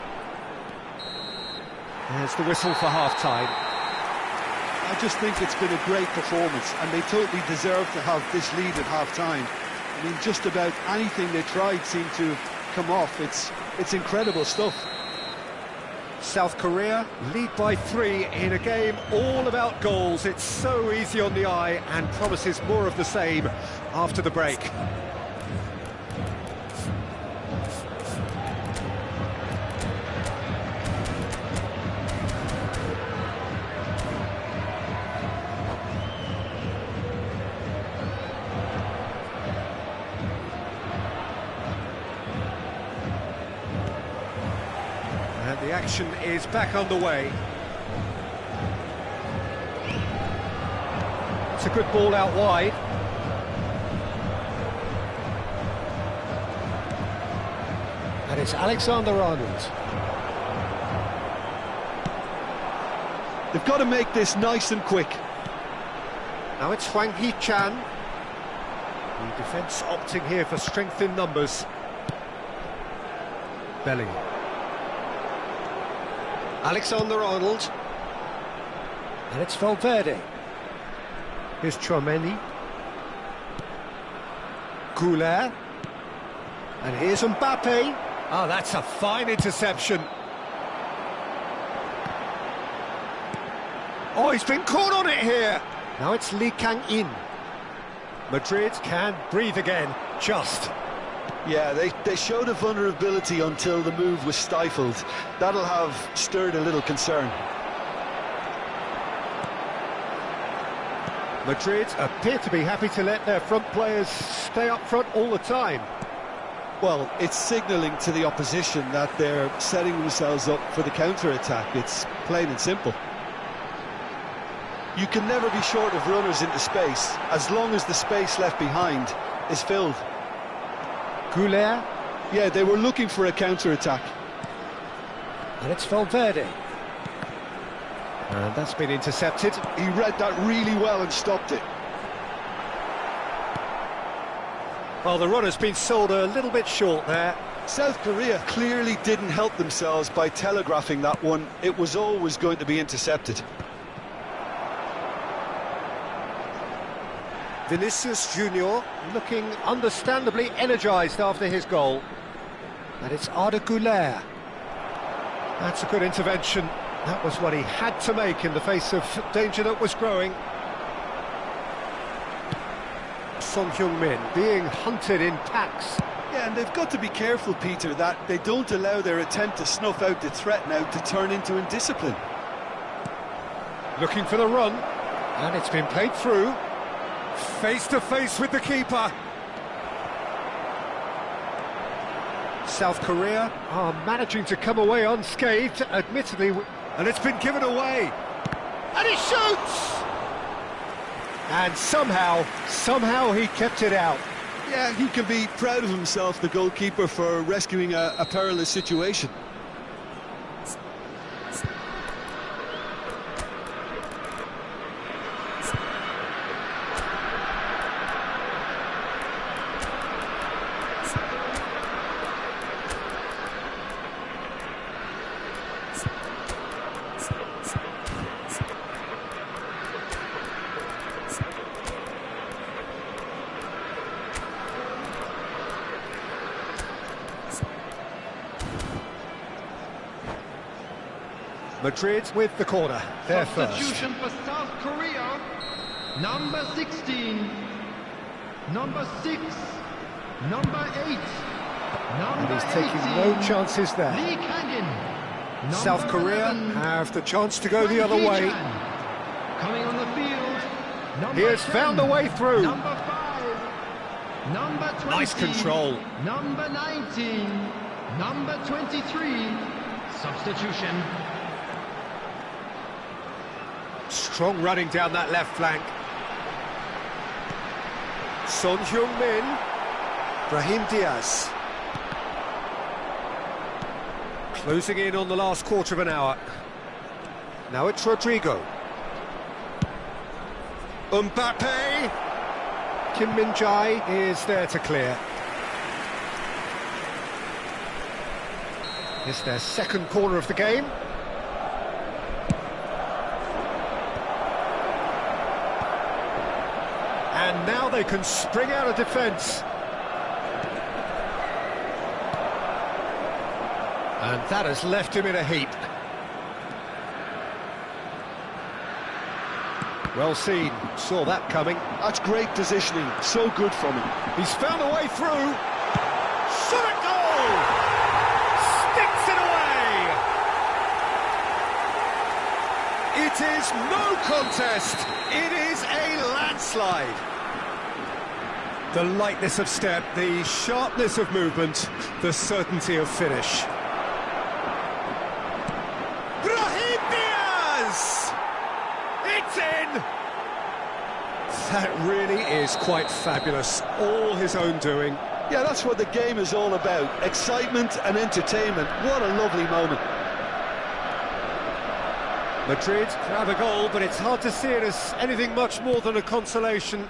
There's the whistle for half-time. I just think it's been a great performance, and they totally deserve to have this lead at half-time. I mean, just about anything they tried seemed to have come off. It's incredible stuff. South Korea lead by 3 in a game all about goals. It's so easy on the eye and promises more of the same after the break. And the action is back underway. It's a good ball out wide. And it's Alexander-Arnold. They've got to make this nice and quick. Now it's Hwang Hee-chan. The defence opting here for strength in numbers. Bellingham. Alexander-Arnold. And it's Valverde. Here's Chouameni. Goulet. And here's Mbappe. Oh, that's a fine interception. Oh, he's been caught on it here. Now it's Lee Kang-in. Madrid can breathe again, just. Yeah, they showed a vulnerability until the move was stifled. That'll have stirred a little concern. Madrid appear to be happy to let their front players stay up front all the time. Well, it's signalling to the opposition that they're setting themselves up for the counter-attack. It's plain and simple. You can never be short of runners into space, as long as the space left behind is filled. Goulet. Yeah, they were looking for a counter-attack. And it's Valverde. And that's been intercepted. He read that really well and stopped it. Well, the run has been sold a little bit short there. South Korea clearly didn't help themselves by telegraphing that one. It was always going to be intercepted. Vinicius Junior looking understandably energised after his goal. And it's Arda Güler. That's a good intervention. That was what he had to make in the face of danger that was growing. Son Heung-min being hunted in packs. Yeah, and they've got to be careful, Peter, that they don't allow their attempt to snuff out the threat now to turn into indiscipline. Looking for the run, and it's been played through. Face to face with the keeper. South Korea are managing to come away unscathed, admittedly, and it's been given away. And he shoots! And somehow he kept it out. Yeah, he can be proud of himself, the goalkeeper, for rescuing a perilous situation. Madrid with the corner, there first. Substitution for South Korea. Number 16, number 6, number 8, And number he's taking 18, no chances there. Lee Kangin. South Korea 11, have the chance to go the other way. Coming on the field. Number He has 10, found a way through. Number 5, number 20, Nice control. Number 19, number 23. Substitution. Strong running down that left flank. Son Heung-min, Brahim Diaz. Closing in on the last quarter of an hour. Now it's Rodrigo. Mbappe. Kim Min-jae is there to clear. It's their second corner of the game. And now they can spring out of defence. And that has left him in a heap. Well seen, saw that coming. That's great positioning, so good from him. He's found a way through. Shot at goal! Sticks it away! It is no contest. It is a landslide. The lightness of step, the sharpness of movement, the certainty of finish. Brahim Diaz! It's in! That really is quite fabulous. All his own doing. Yeah, that's what the game is all about. Excitement and entertainment. What a lovely moment. Madrid grab a goal, but it's hard to see it as anything much more than a consolation.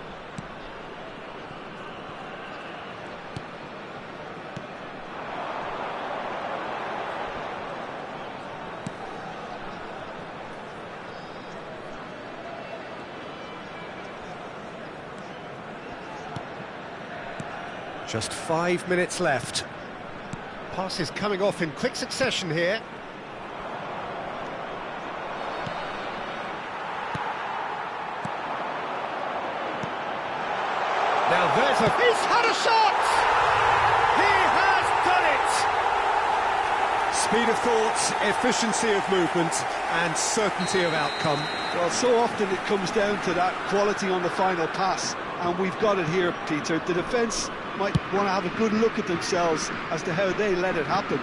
Just 5 minutes left. Passes coming off in quick succession here. Now there's a... He's had a shot! He has done it! Speed of thought, efficiency of movement, and certainty of outcome. Well, so often it comes down to that quality on the final pass, and we've got it here, Peter. The defence might want to have a good look at themselves as to how they let it happen.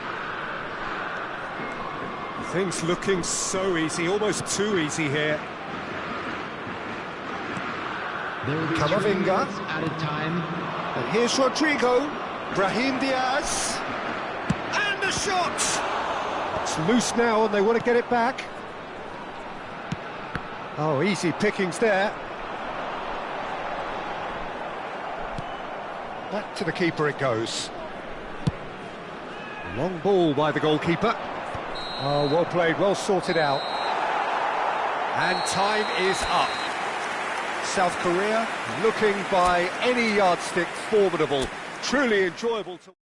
Things looking so easy, almost too easy here. There will be 3 Camavinga. minutes added time. And here's Rodrigo, Brahim Diaz, and the shot! It's loose now and they want to get it back. Oh, easy pickings there. Back to the keeper it goes. Long ball by the goalkeeper. Oh, well played, well sorted out. And time is up. South Korea looking by any yardstick formidable. Truly enjoyable to...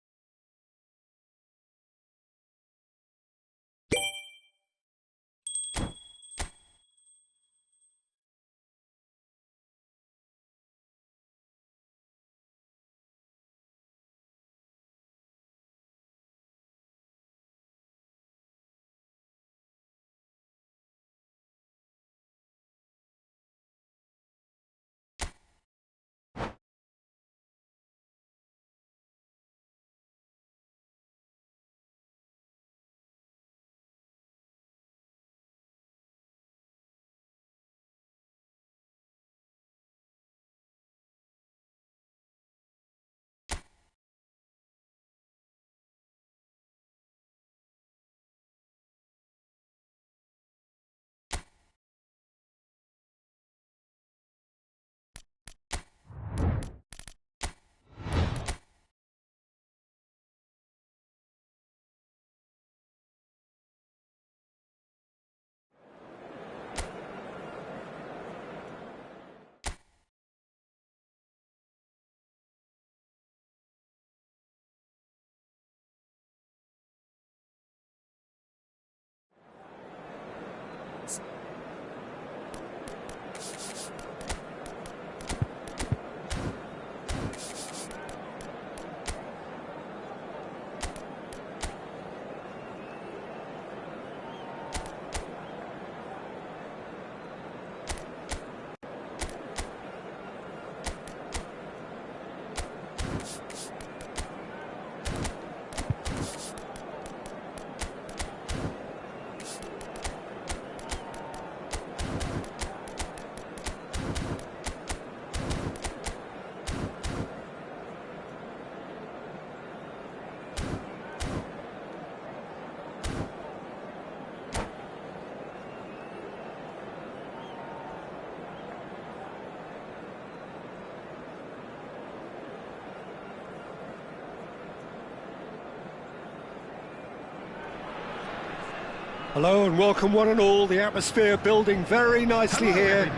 Hello and welcome one and all, the atmosphere building very nicely here.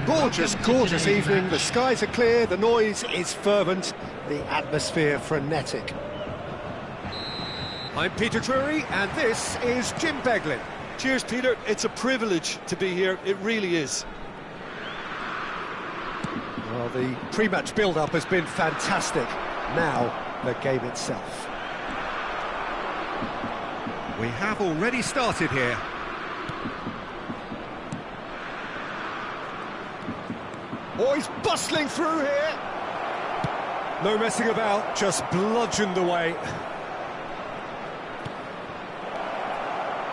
Gorgeous, gorgeous evening, the skies are clear, the noise is fervent, the atmosphere frenetic. I'm Peter Drury and this is Jim Beglin. Cheers, Peter. It's a privilege to be here, it really is. Well, the pre-match build-up has been fantastic. Now, the game itself. We have already started here. Oh, he's bustling through here. No messing about, just bludgeoned away.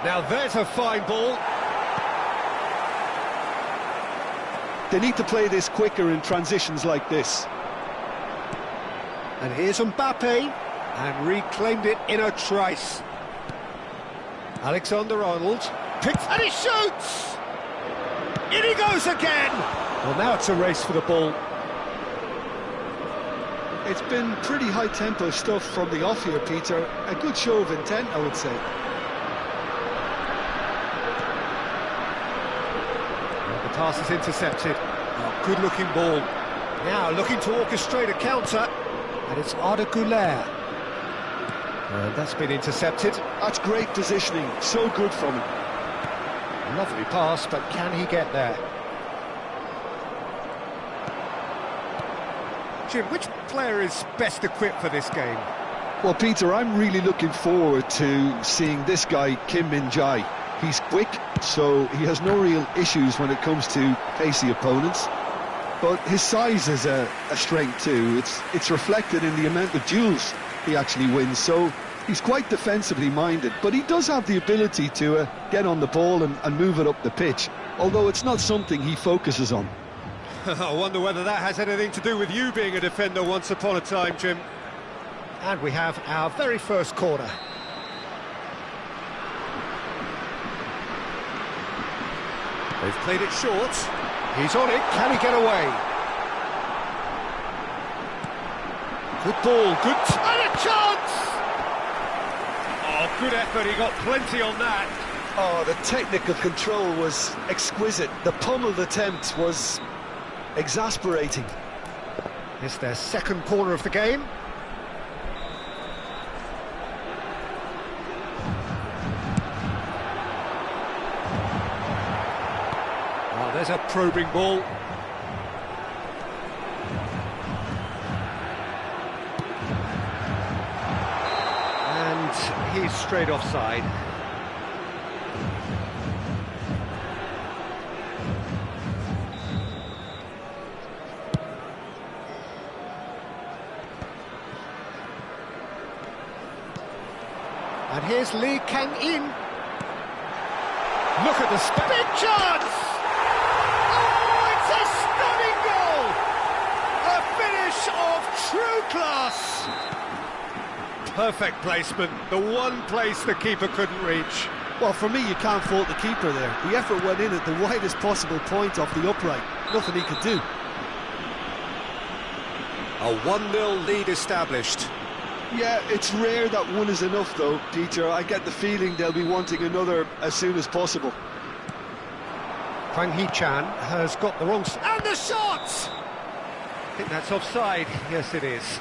Now there's a fine ball. They need to play this quicker in transitions like this. And here's Mbappe, and reclaimed it in a trice. Alexander-Arnold picks and he shoots! In he goes again! Well, now it's a race for the ball. It's been pretty high-tempo stuff from the off here, Peter. A good show of intent, I would say. Well, the pass is intercepted. Oh, good-looking ball. Now looking to orchestrate a counter, and it's Arda Güler. And that's been intercepted. That's great positioning, so good from him. Lovely pass, but can he get there? Jim, which player is best equipped for this game? Well, Peter, I'm really looking forward to seeing this guy, Kim Min-jae. He's quick, so he has no real issues when it comes to pacey opponents. But his size is a strength too. It's reflected in the amount of duels he actually wins, so he's quite defensively minded, but he does have the ability to get on the ball and move it up the pitch, although it's not something he focuses on. I wonder whether that has anything to do with you being a defender once upon a time, Jim. And we have our very first corner. They've played it short. He's on it, can he get away? Good ball, and a chance! Oh, good effort, he got plenty on that. Oh, the technical control was exquisite. The pummeled attempt was exasperating. It's their second corner of the game. Oh, there's a probing ball. And he's straight offside. And here's Lee Kang-in. Look at the big chance! Oh, it's a stunning goal! A finish of true class! Perfect placement, the one place the keeper couldn't reach. Well, for me, you can't fault the keeper there. The effort went in at the widest possible point off the upright. Nothing he could do. A 1-0 lead established. Yeah, it's rare that one is enough, though, Peter. I get the feeling they'll be wanting another as soon as possible. Hwang Hee-chan has got the wrong... And the shot! I think that's offside. Yes, it is.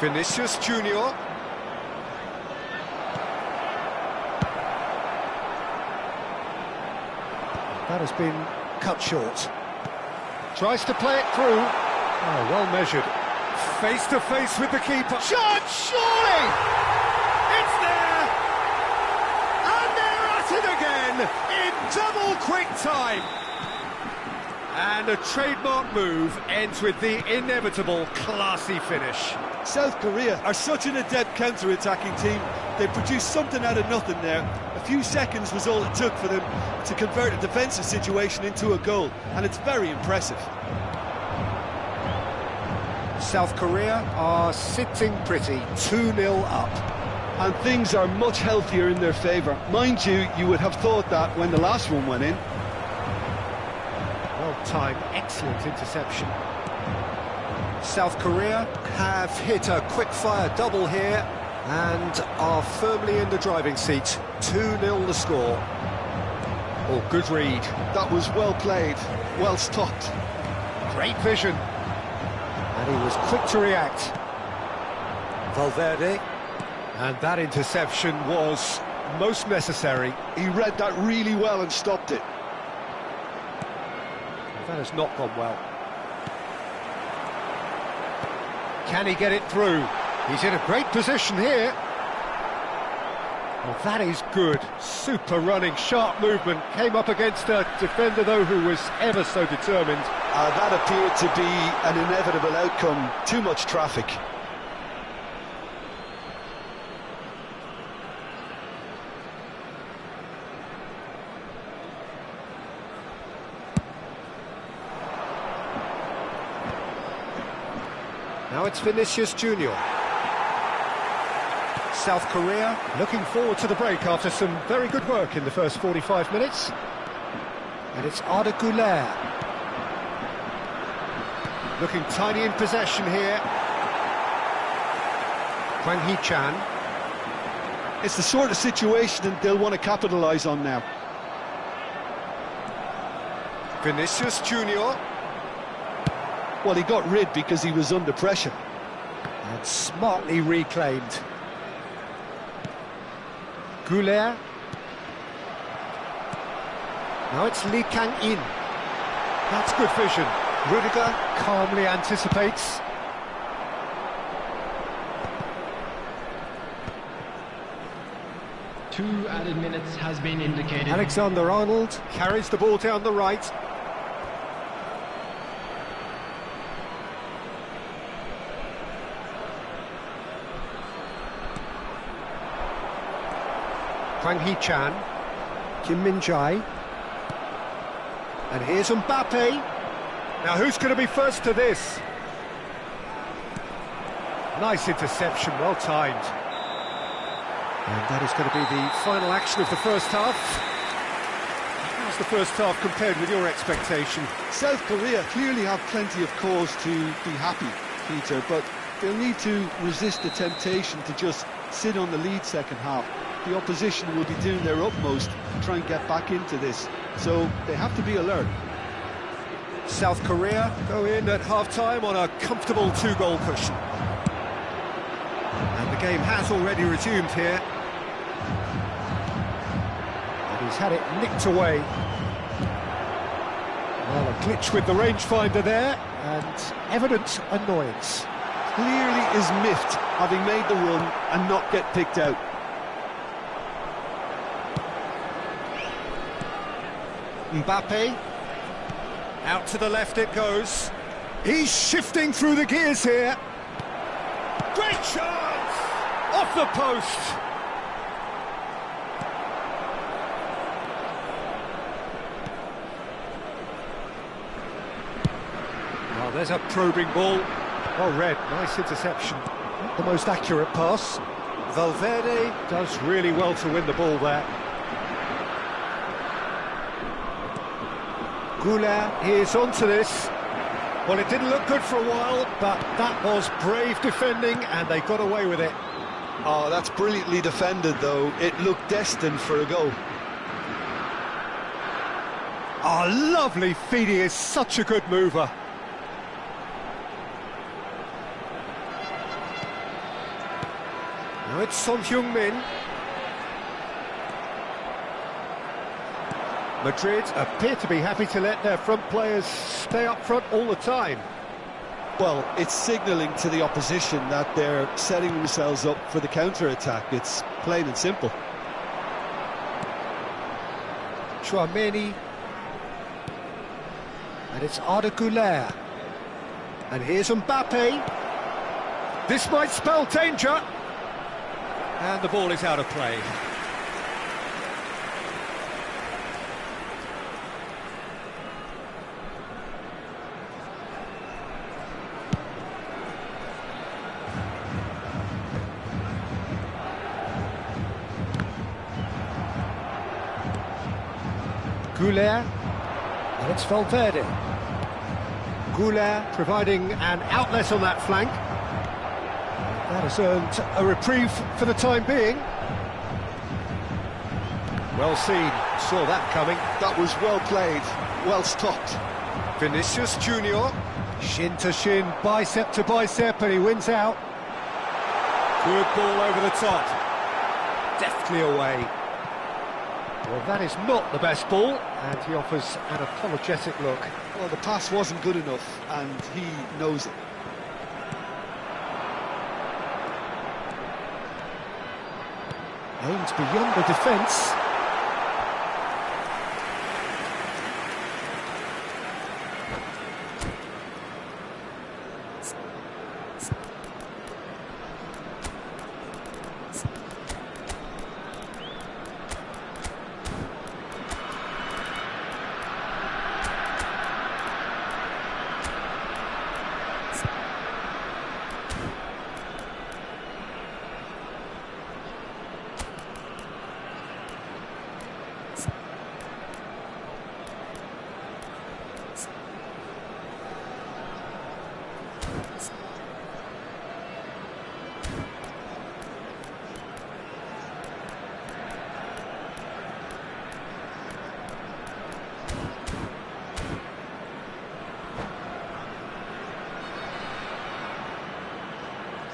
Vinicius Junior. That has been cut short. Tries to play it through. Oh, well measured. Face to face with the keeper. Shot, surely! It's there! And they're at it again in double quick time. And a trademark move ends with the inevitable classy finish. South Korea are such an adept counter-attacking team. They produced something out of nothing there. A few seconds was all it took for them to convert a defensive situation into a goal, and it's very impressive. South Korea are sitting pretty, 2-0 up. And things are much healthier in their favour. Mind you, you would have thought that when the last one went in. Well-timed, excellent interception. South Korea have hit a quick-fire double here and are firmly in the driving seat. 2-0 the score. Oh, good read. That was well played, well stopped. Great vision. And he was quick to react. Valverde. And that interception was most necessary. He read that really well and stopped it. That has not gone well. Can he get it through? He's in a great position here. Well, that is good. Super running, sharp movement. Came up against a defender, though, who was ever so determined. That appeared to be an inevitable outcome. Too much traffic. Now it's Vinicius Junior. South Korea looking forward to the break after some very good work in the first 45 minutes. And it's Arda Güler. Looking tiny in possession here. Hwang Hee-chan. It's the sort of situation that they'll want to capitalise on now. Vinicius Junior. Well, he got rid because he was under pressure. And smartly reclaimed. Güler. Now it's Lee Kang-in. That's good vision. Rudiger calmly anticipates. Two added minutes has been indicated. Alexander-Arnold carries the ball down the right. Hwang Hee-chan, Kim Min-jae, and here's Mbappe. Now who's going to be first to this? Nice interception, well timed. And that is going to be the final action of the first half. How's the first half compared with your expectation? South Korea clearly have plenty of cause to be happy, Peter, but they'll need to resist the temptation to just sit on the lead second half. The opposition will be doing their utmost to try and get back into this, so they have to be alert. South Korea go in at half-time on a comfortable 2-goal cushion. And the game has already resumed here. And he's had it nicked away. Well, a glitch with the rangefinder there, and evident annoyance. Clearly is miffed, having made the run and not get picked out. Mbappe. Out to the left it goes. He's shifting through the gears here. Great chance! Off the post! Well, there's a probing ball. Well read, nice interception. Not the most accurate pass. Valverde does really well to win the ball there. Goulart is onto this. Well, it didn't look good for a while, but that was brave defending, and they got away with it. Oh, that's brilliantly defended, though. It looked destined for a goal. Oh, lovely feed. He is such a good mover. Now it's Son Heung-min. Madrid appear to be happy to let their front players stay up front all the time. Well, it's signalling to the opposition that they're setting themselves up for the counter-attack. It's plain and simple. Chouameni. And it's Arda Güler. And here's Mbappe. This might spell danger. And the ball is out of play. Goulart, and it's Valverde. Goulart providing an outlet on that flank. That has earned a reprieve for the time being. Well seen, saw that coming. That was well played, well stopped. Vinicius Junior, shin to shin, bicep to bicep, and he wins out. Good ball over the top. Deftly away. Well, that is not the best ball, and he offers an apologetic look. Well, the pass wasn't good enough, and he knows it. Aims beyond the defence.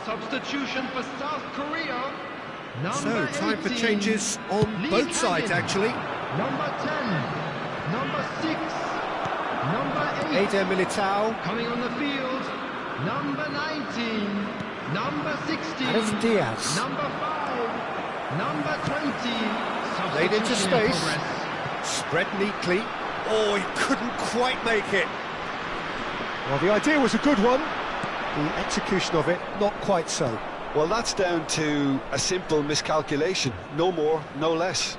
Substitution for South Korea. So, time for changes on both sides, actually. Number 10, number 6, number 8. Eder Militao. Coming on the field, number 19, number 16. And it's Diaz. Number 5, number 20. Laid into Substitution in space. progress. Spread neatly. Oh, he couldn't quite make it. Well, the idea was a good one. The execution of it, not quite so. Well, that's down to a simple miscalculation. No more, no less.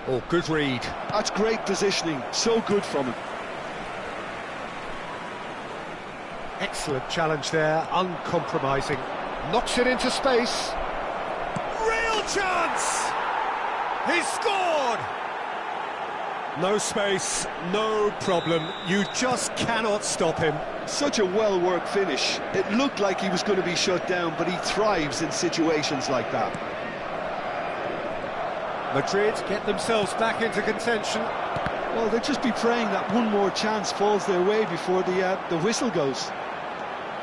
Oh, good read. That's great positioning. So good from him. Excellent challenge there, uncompromising. Knocks it into space. Real chance! He's scored! No space, no problem. You just cannot stop him. Such a well-worked finish. It looked like he was going to be shut down, but he thrives in situations like that. Madrid get themselves back into contention. Well, they'll just be praying that one more chance falls their way before the whistle goes.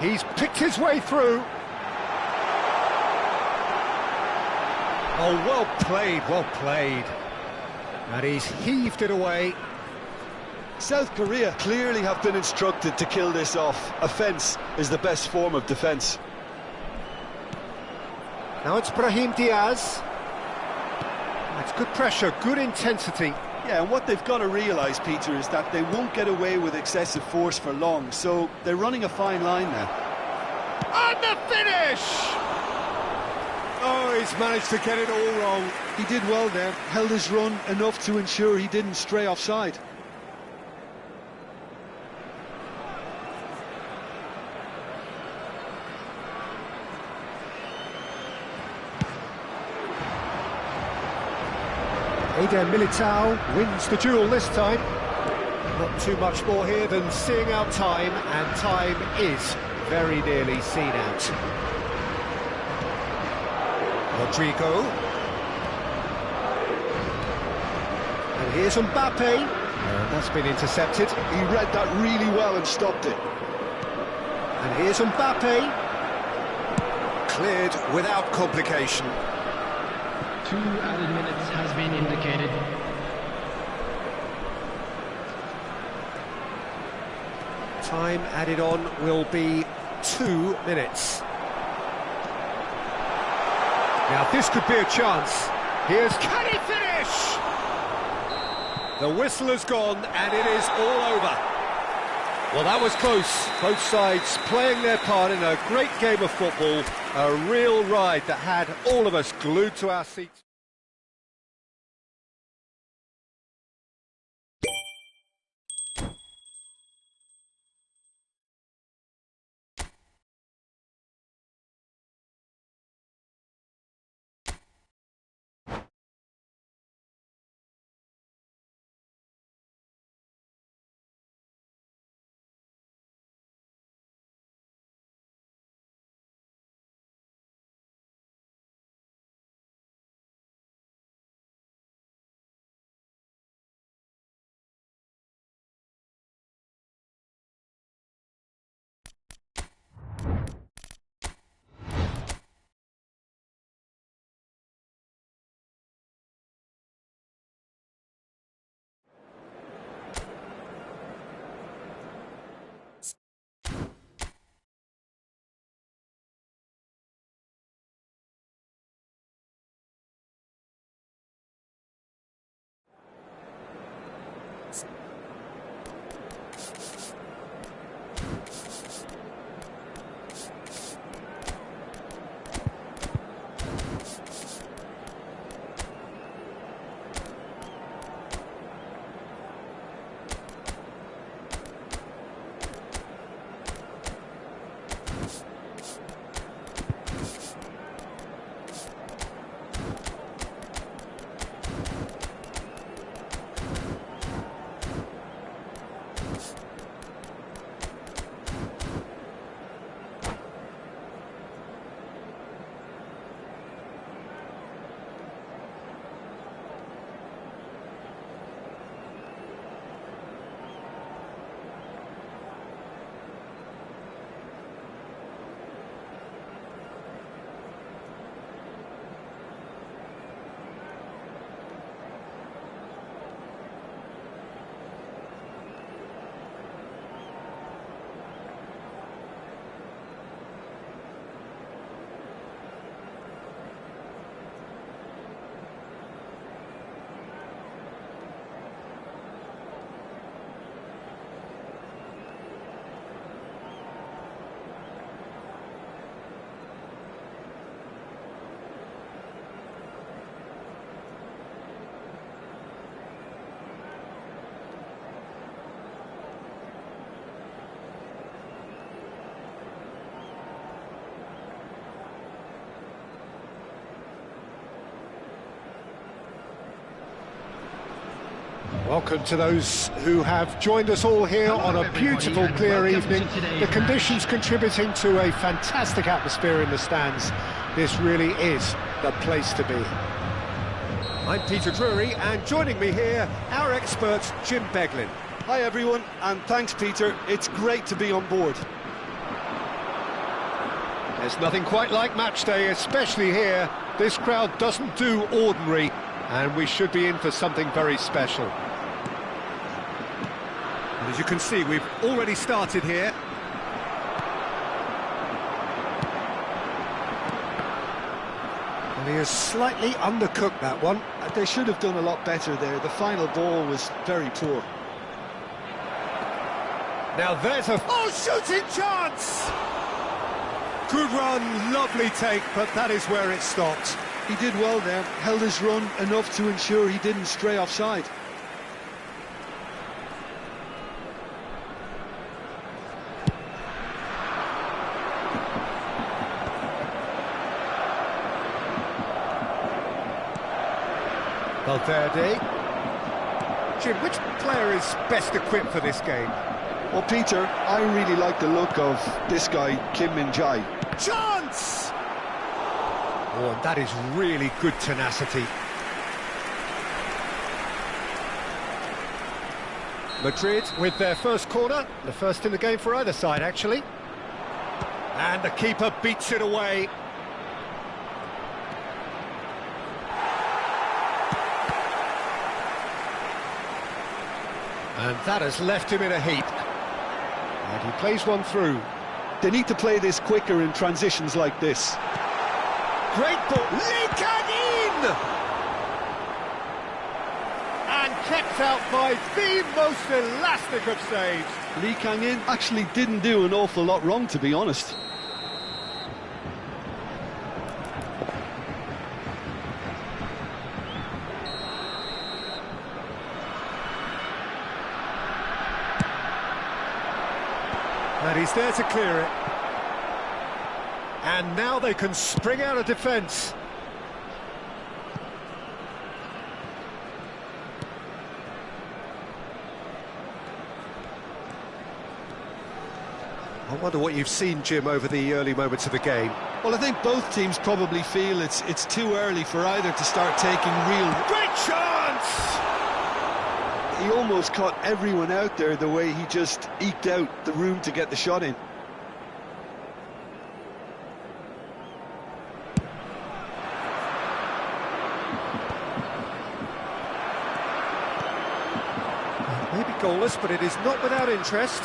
He's picked his way through. Oh, well played, well played. And he's heaved it away. South Korea clearly have been instructed to kill this off. Offence is the best form of defence. Now it's Brahim Diaz. That's good pressure, good intensity. Yeah, and what they've got to realise, Peter, is that they won't get away with excessive force for long, so they're running a fine line now. And the finish! Oh, he's managed to get it all wrong. He did well there, held his run enough to ensure he didn't stray offside. Eder Militao wins the duel this time. Not too much more here than seeing out time, and time is very nearly seen out. Rodrigo. And here's Mbappe. That's been intercepted. He read that really well and stopped it. And here's Mbappe. Cleared without complication. 2 added minutes has been indicated. Time added on will be 2 minutes. Now this could be a chance. Here's, can he finish? The whistle has gone and it is all over. Well, that was close. Both sides playing their part in a great game of football. A real ride that had all of us glued to our seats. Welcome to those who have joined us all here on a beautiful, clear evening. The conditions contributing to a fantastic atmosphere in the stands. This really is the place to be. I'm Peter Drury, and joining me here, our expert, Jim Beglin. Hi everyone, and thanks Peter, it's great to be on board. There's nothing quite like match day, especially here. This crowd doesn't do ordinary, and we should be in for something very special. And as you can see, we've already started here. And he has slightly undercooked that one. They should have done a lot better there. The final ball was very poor. Now there's a... Oh, shooting chance! Good run, lovely take, but that is where it stopped. He did well there, held his run enough to ensure he didn't stray offside. Valverde. Jim, which player is best equipped for this game? Well, Peter, I really like the look of this guy, Kim Min-jae. Chance! Oh, and that is really good tenacity. Madrid with their first corner, the first in the game for either side, actually. And the keeper beats it away. And that has left him in a heap. And he plays one through. They need to play this quicker in transitions like this. Great ball. Lee Kang-in! And kept out by the most elastic of saves. Lee Kang-in actually didn't do an awful lot wrong, to be honest. And he's there to clear it. And now they can spring out of defence. I wonder what you've seen, Jim, over the early moments of the game. Well, I think both teams probably feel it's too early for either to start taking real... Great chance! He almost caught everyone out there the way he just eked out the room to get the shot in. Maybe goalless, but it is not without interest.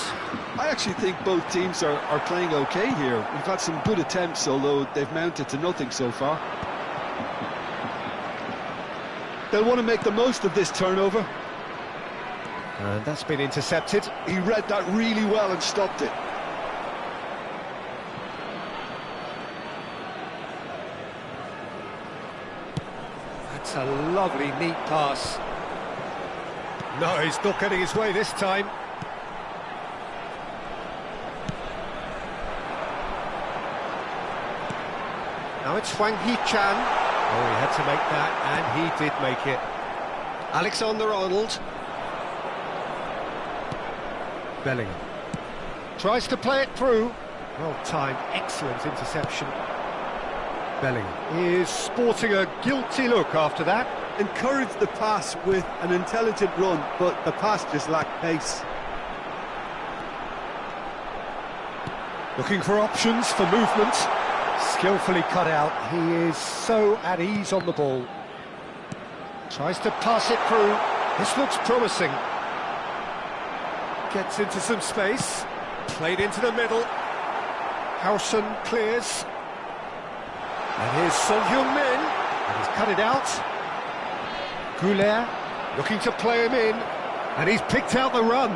I actually think both teams are playing okay here. We've had some good attempts, although they've mounted to nothing so far. They'll want to make the most of this turnover. And that's been intercepted. He read that really well and stopped it. That's a lovely, neat pass. No, he's not getting his way this time. Now it's Hwang Hee-chan. Oh, he had to make that, and he did make it. Alexander-Arnold. Bellingham. Tries to play it through. Well timed, excellent interception. Bellingham is sporting a guilty look after that. Encouraged the pass with an intelligent run, but the pass just lacked pace. Looking for options for movement. Skillfully cut out. He is so at ease on the ball. Tries to pass it through. This looks promising. Gets into some space. Played into the middle. Howson clears. And here's Son Heung-min. And he's cut it out. Goulet looking to play him in. And he's picked out the run.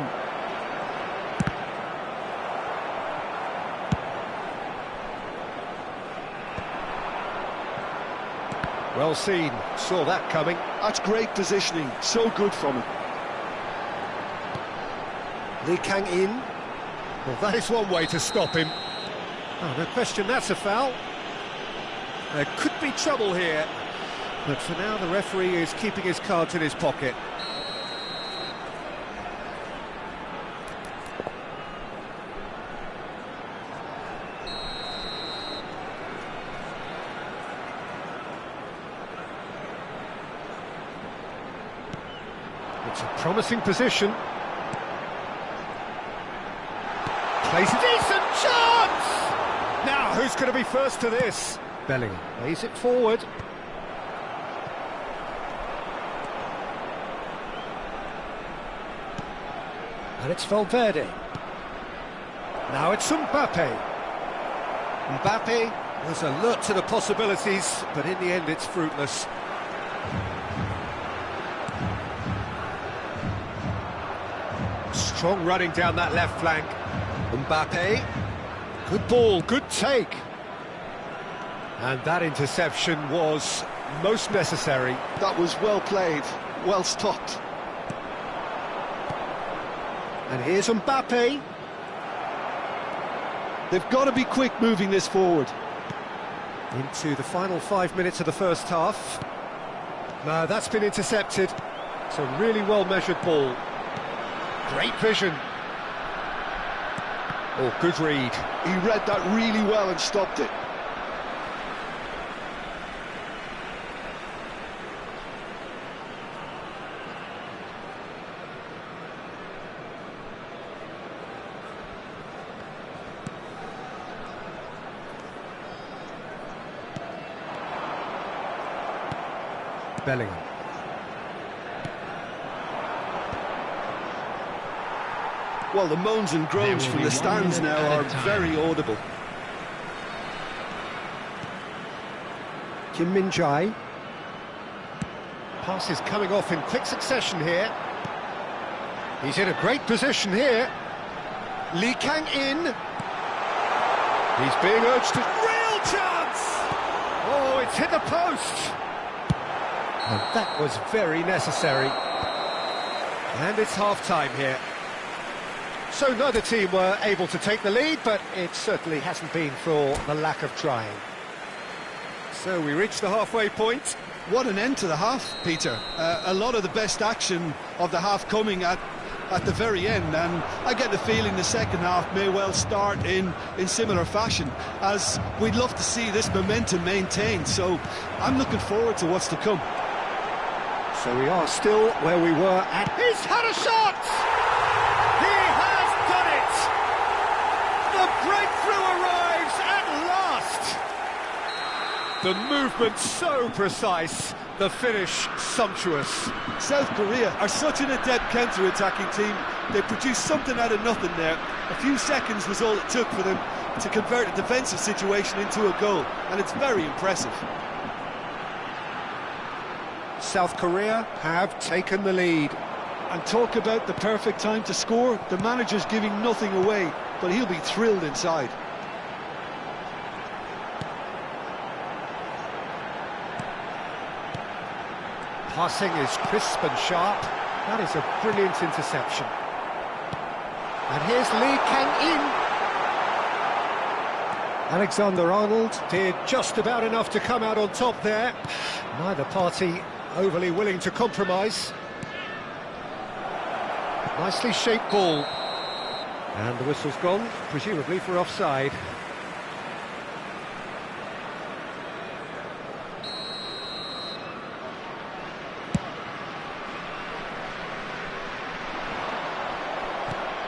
Well seen, saw that coming. That's great positioning, so good from him. Lee Kang-in. Well, that is one way to stop him. Oh, no question, that's a foul. There could be trouble here. But for now, the referee is keeping his cards in his pocket. It's a promising position. Plays a decent chance! Now, who's going to be first to this? Bellingham plays it forward. And it's Valverde. Now it's Mbappe. Mbappe was alert to the possibilities, but in the end it's fruitless. Strong running down that left flank. Mbappe. Good ball, good take. And that interception was most necessary. That was well played, well stopped. And here's Mbappe. They've got to be quick moving this forward. Into the final 5 minutes of the first half. No, that's been intercepted. It's a really well-measured ball. Great vision. Oh, good read. He read that really well and stopped it. Bellingham. Well, the moans and groans from the stands now are very audible. Kim Min-jae. Pass is coming off in quick succession here. He's in a great position here. Lee Kang-in. He's being urged to... Real chance! Oh, it's hit the post! And that was very necessary. And it's half-time here. So neither team were able to take the lead, but it certainly hasn't been for the lack of trying. So we reach the halfway point. What an end to the half, Peter. A lot of the best action of the half coming at the very end, and I get the feeling the second half may well start in similar fashion, as we'd love to see this momentum maintained. So I'm looking forward to what's to come. So we are still where we were at... He's had a shot! He has done it! The breakthrough arrives at last! The movement so precise, the finish sumptuous. South Korea are such an adept counter-attacking team. They produced something out of nothing there. A few seconds was all it took for them to convert a defensive situation into a goal, and it's very impressive. South Korea have taken the lead. And talk about the perfect time to score. The manager's giving nothing away, but he'll be thrilled inside. Passing is crisp and sharp. That is a brilliant interception. And here's Lee Kang-in. Alexander-Arnold did just about enough to come out on top there. Neither party overly willing to compromise. Nicely shaped ball. And the whistle's gone, presumably for offside.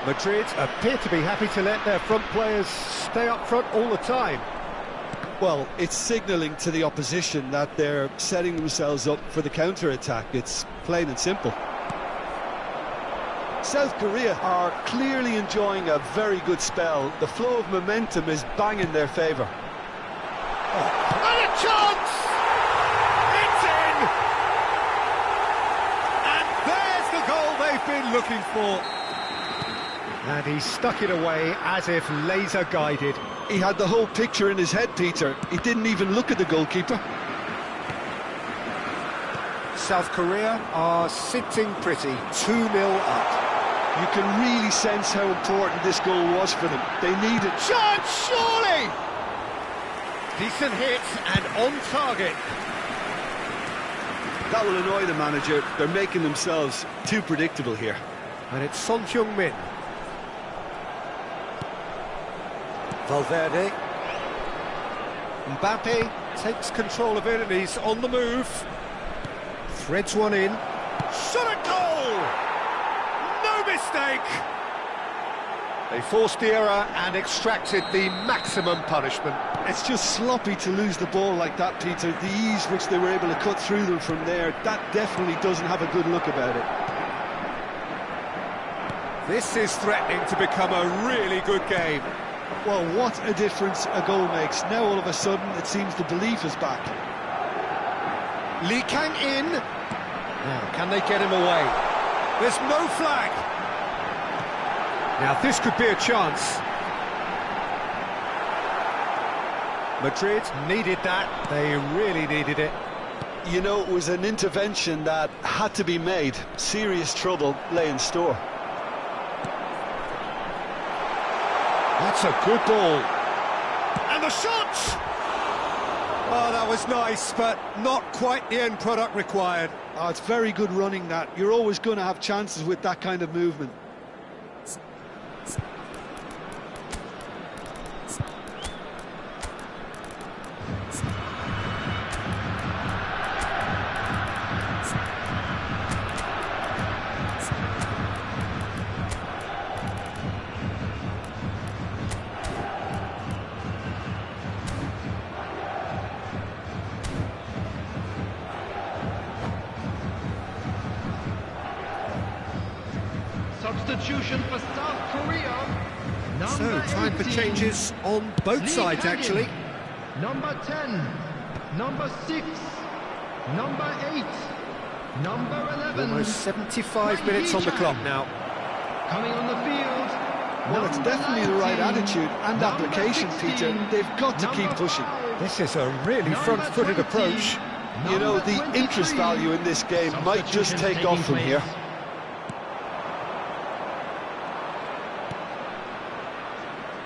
Madrid appear to be happy to let their front players stay up front all the time. Well, it's signalling to the opposition that they're setting themselves up for the counter-attack. It's plain and simple. South Korea are clearly enjoying a very good spell. The flow of momentum is bang in their favour. Oh. And a chance! It's in! And there's the goal they've been looking for. And he stuck it away as if laser-guided. He had the whole picture in his head, Peter. He didn't even look at the goalkeeper. South Korea are sitting pretty, 2-0 up. You can really sense how important this goal was for them. They needed... Chance, surely! Decent hit and on target. That will annoy the manager. They're making themselves too predictable here. And it's Son Heung-min. Valverde. Mbappe takes control of it and he's on the move. Threads one in. Shot at goal! No mistake! They forced the error and extracted the maximum punishment. It's just sloppy to lose the ball like that, Peter. The ease which they were able to cut through them from there, that definitely doesn't have a good look about it. This is threatening to become a really good game. Well, what a difference a goal makes. Now all of a sudden it seems the belief is back. Lee Kang in. Now, can they get him away? There's no flag. Now, this could be a chance. Madrid needed that. They really needed it. You know, it was an intervention that had to be made. Serious trouble lay in store. That's a good ball. And the shot! Oh, that was nice, but not quite the end product required. Oh, it's very good running, that. You're always going to have chances with that kind of movement. Substitution for South Korea. So, Number time for 18, changes on both Lee sides, Kang-in. actually. Number 10, number 6, number 8, number 11. Almost 75 minutes on the clock now. Coming on the field. Well, it's number definitely the right 19, attitude and number application, 16, Peter. They've got to keep number pushing. 5, This is a really number front-footed 20, approach. You know, the number interest 23. value in this game might just Substitutions take off taking from place. here.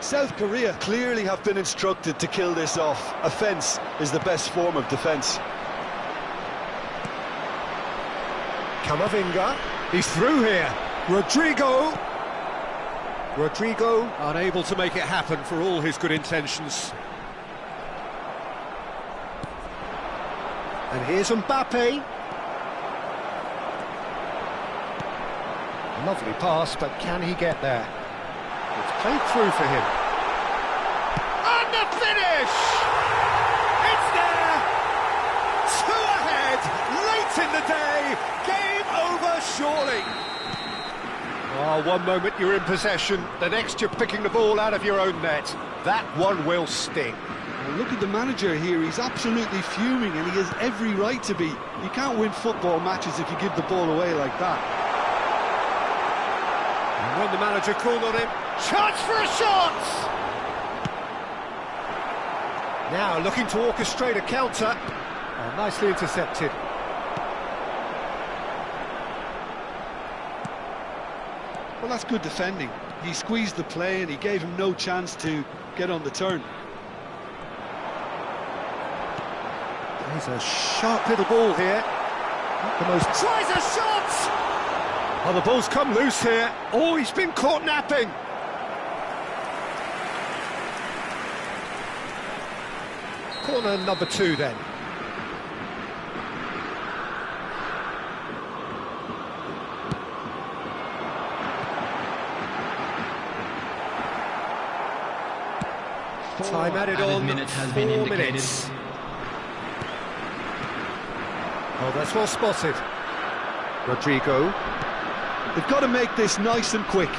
South Korea clearly have been instructed to kill this off. Offence is the best form of defence. Camavinga, he's through here. Rodrigo unable to make it happen for all his good intentions. And here's Mbappe. Lovely pass, but can he get there? It's played through for him. And the finish! It's there! Two ahead, late in the day, game over surely. Oh, one moment you're in possession, the next you're picking the ball out of your own net. That one will sting. Well, look at the manager here, he's absolutely fuming and he has every right to be. You can't win football matches if you give the ball away like that. And when the manager called on him, Chance for a shot! now looking to orchestrate a counter. Oh, nicely intercepted. Well, that's good defending. He squeezed the play and he gave him no chance to get on the turn. There's a sharp little ball here. Not the most... Tries a shot! Oh, the ball's come loose here. Oh, he's been caught napping. Corner number 2 then. Time added on, minute has 4 been indicated. minutes. Oh, that's well spotted. Rodrigo. They've got to make this nice and quick.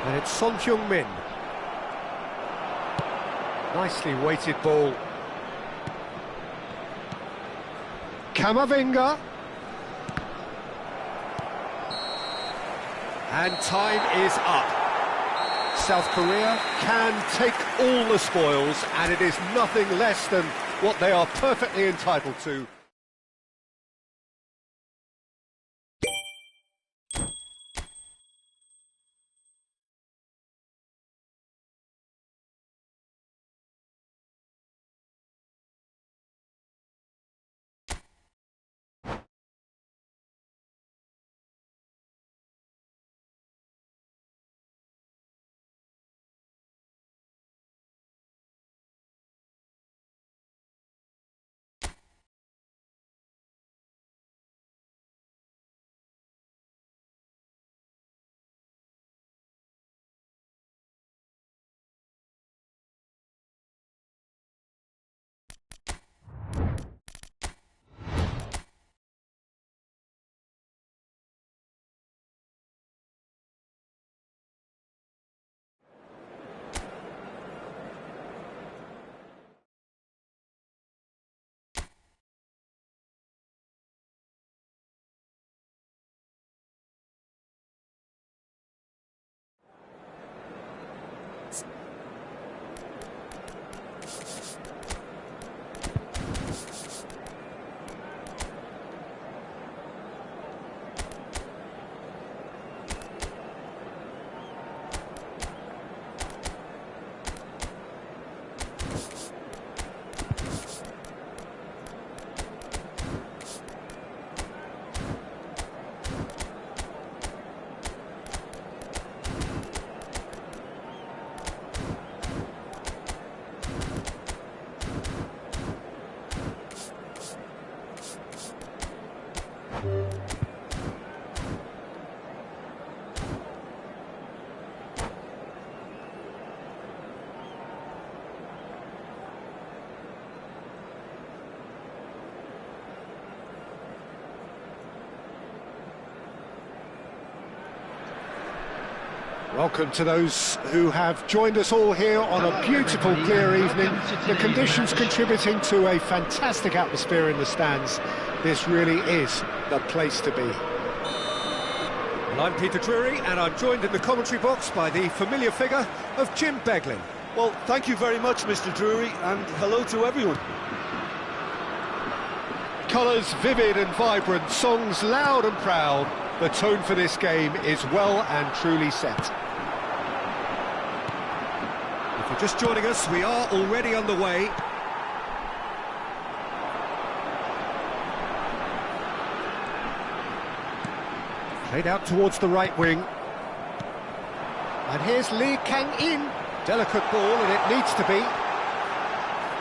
And it's Son Heung-min. Nicely weighted ball. Camavinga. And time is up. South Korea can take all the spoils, and it is nothing less than what they are perfectly entitled to. Welcome to those who have joined us all here on a beautiful, clear evening. The conditions contributing to a fantastic atmosphere in the stands. This really is the place to be. Well, I'm Peter Drury, and I'm joined in the commentary box by the familiar figure of Jim Beglin. Well, thank you very much, Mr. Drury, and hello to everyone. Colours vivid and vibrant, songs loud and proud. The tone for this game is well and truly set. If you're just joining us, we are already underway. Played out towards the right wing. And here's Lee Kang-in. Delicate ball, and it needs to be.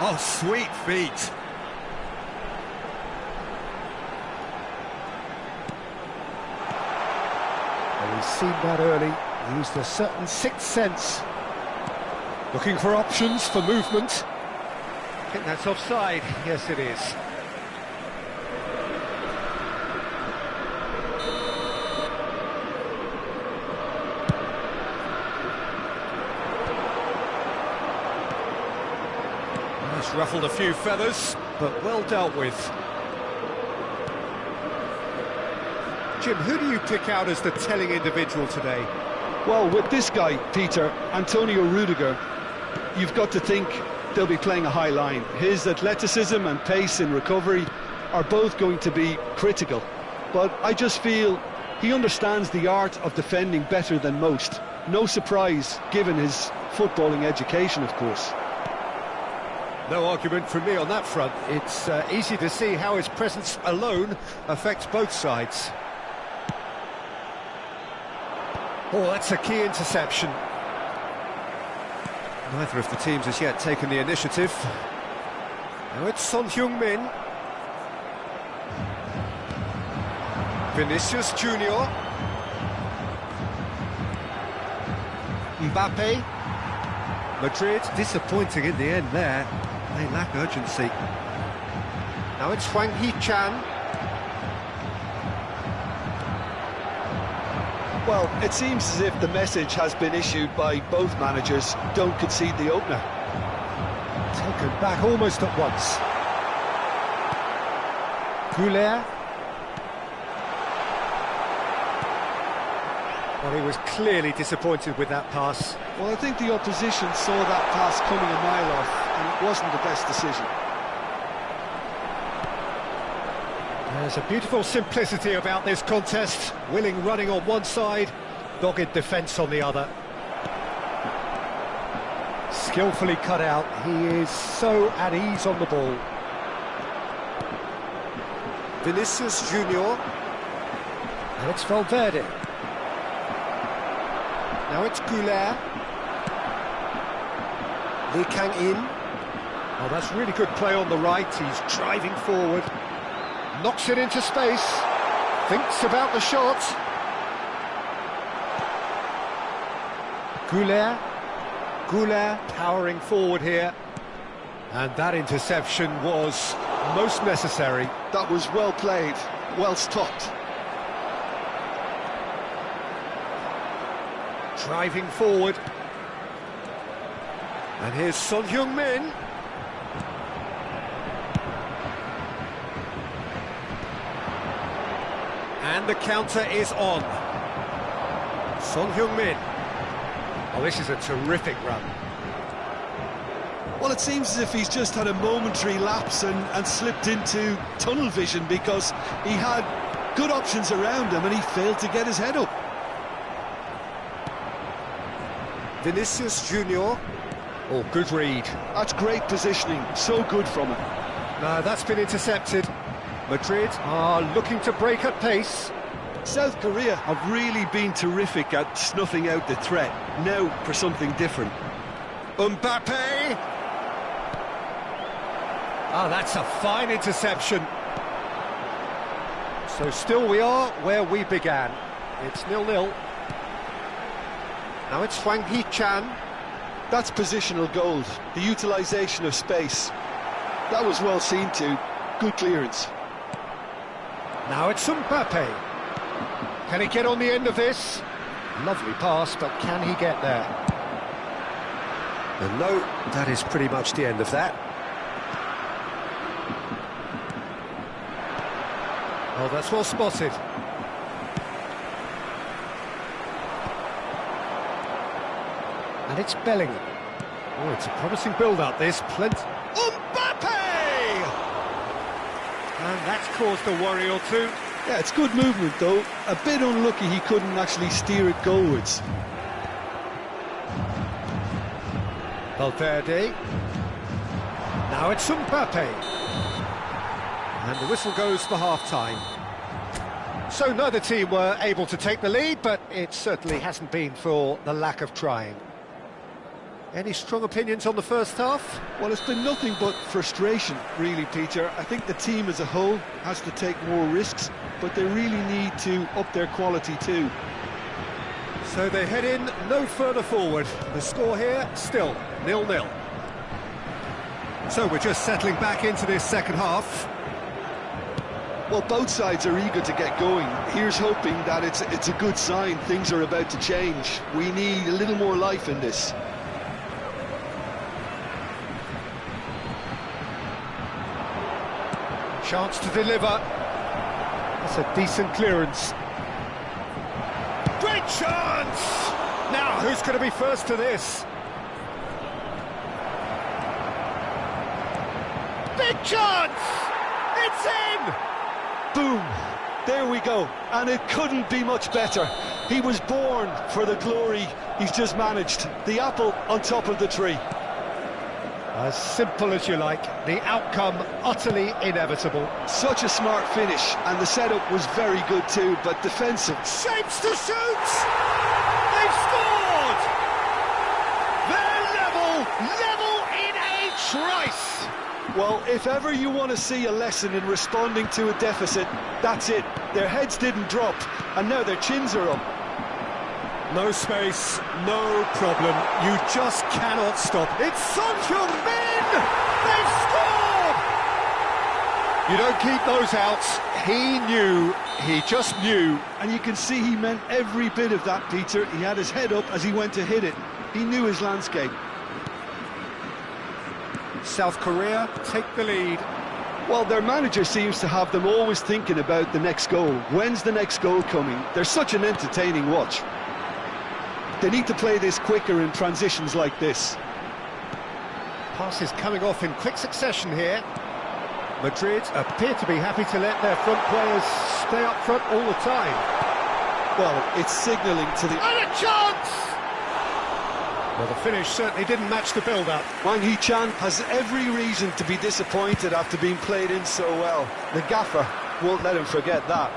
Oh, sweet feet. Well, he's seen that early. He used a certain sixth sense. Looking for options for movement. I think that's offside. Yes, it is. He's ruffled a few feathers, but well dealt with. Jim, who do you pick out as the telling individual today? Well, with this guy, Peter, Antonio Rudiger, you've got to think they'll be playing a high line. His athleticism and pace in recovery are both going to be critical. But I just feel he understands the art of defending better than most. No surprise, given his footballing education, of course. No argument from me on that front. It's easy to see how his presence alone affects both sides. Oh, that's a key interception. Neither of the teams has yet taken the initiative. Now it's Son Heung-min. Vinicius Junior. Mbappe. Madrid disappointing in the end there. They lack urgency. Now it's Hwang Hee-chan. Well, it seems as if the message has been issued by both managers: don't concede the opener. Taken back almost at once. Goulet. Well, he was clearly disappointed with that pass. Well, I think the opposition saw that pass coming a mile off, and it wasn't the best decision. There's a beautiful simplicity about this contest. Willing running on one side, dogged defence on the other. Skillfully cut out. He is so at ease on the ball. Vinicius Junior. And it's Valverde. Now it's Goulet. Lee Kang-in. Oh, that's really good play on the right. He's driving forward. Knocks it into space. Thinks about the shot. Goulet powering forward here. And that interception was most necessary. That was well played, well stopped. Driving forward. And here's Son Heung-min. And the counter is on. Son Heung-min. Oh, this is a terrific run. Well, it seems as if he's just had a momentary lapse and slipped into tunnel vision, because he had good options around him and he failed to get his head up. Vinicius Junior. Oh, good read. That's great positioning, so good from him. No, that's been intercepted. Madrid are looking to break at pace. South Korea have really been terrific at snuffing out the threat. Now for something different. Mbappe! Oh, that's a fine interception. So still we are where we began. It's 0-0. Now it's Hwang Hee-chan. That's positional gold, the utilisation of space. That was well seen too. Good clearance. Now it's Mbappe. Can he get on the end of this? Lovely pass, but can he get there? And no, that is pretty much the end of that. Oh, that's well spotted. And it's Bellingham. Oh, it's a promising build-up, this. Plenty... Mbappe! And that's caused a worry or two. Yeah, it's good movement though. A bit unlucky he couldn't actually steer it goalwards. Valverde. Now it's Mbappe. And the whistle goes for half-time. So neither team were able to take the lead, but it certainly hasn't been for the lack of trying. Any strong opinions on the first half? Well, it's been nothing but frustration, really, Peter. I think the team as a whole has to take more risks, but they really need to up their quality too. So they head in no further forward. The score here, still 0-0. So we're just settling back into this second half. Well, both sides are eager to get going. Here's hoping that it's a good sign. Things are about to change. We need a little more life in this. Chance to deliver. That's a decent clearance. Great chance! Now, who's going to be first to this? Big chance! It's in! Boom! There we go. And it couldn't be much better. He was born for the glory he's just managed. The apple on top of the tree. As simple as you like, the outcome utterly inevitable. Such a smart finish, and the setup was very good too, but defensive. Shapes to shoot! They've scored! They're level in a trice! Well, if ever you want to see a lesson in responding to a deficit, that's it. Their heads didn't drop, and now their chins are up. No space, no problem. You just cannot stop. It's Son Heung-min! They've scored! You don't keep those outs. He just knew. And you can see he meant every bit of that, Peter. He had his head up as he went to hit it. He knew his landscape. South Korea take the lead. Well, their manager seems to have them always thinking about the next goal. When's the next goal coming? They're such an entertaining watch. They need to play this quicker in transitions like this. Passes coming off in quick succession here. Madrid appear to be happy to let their front players stay up front all the time. Well, it's signalling to the... And a chance! Well, the finish certainly didn't match the build-up. Hwang Hee-chan has every reason to be disappointed after being played in so well. The gaffer won't let him forget that.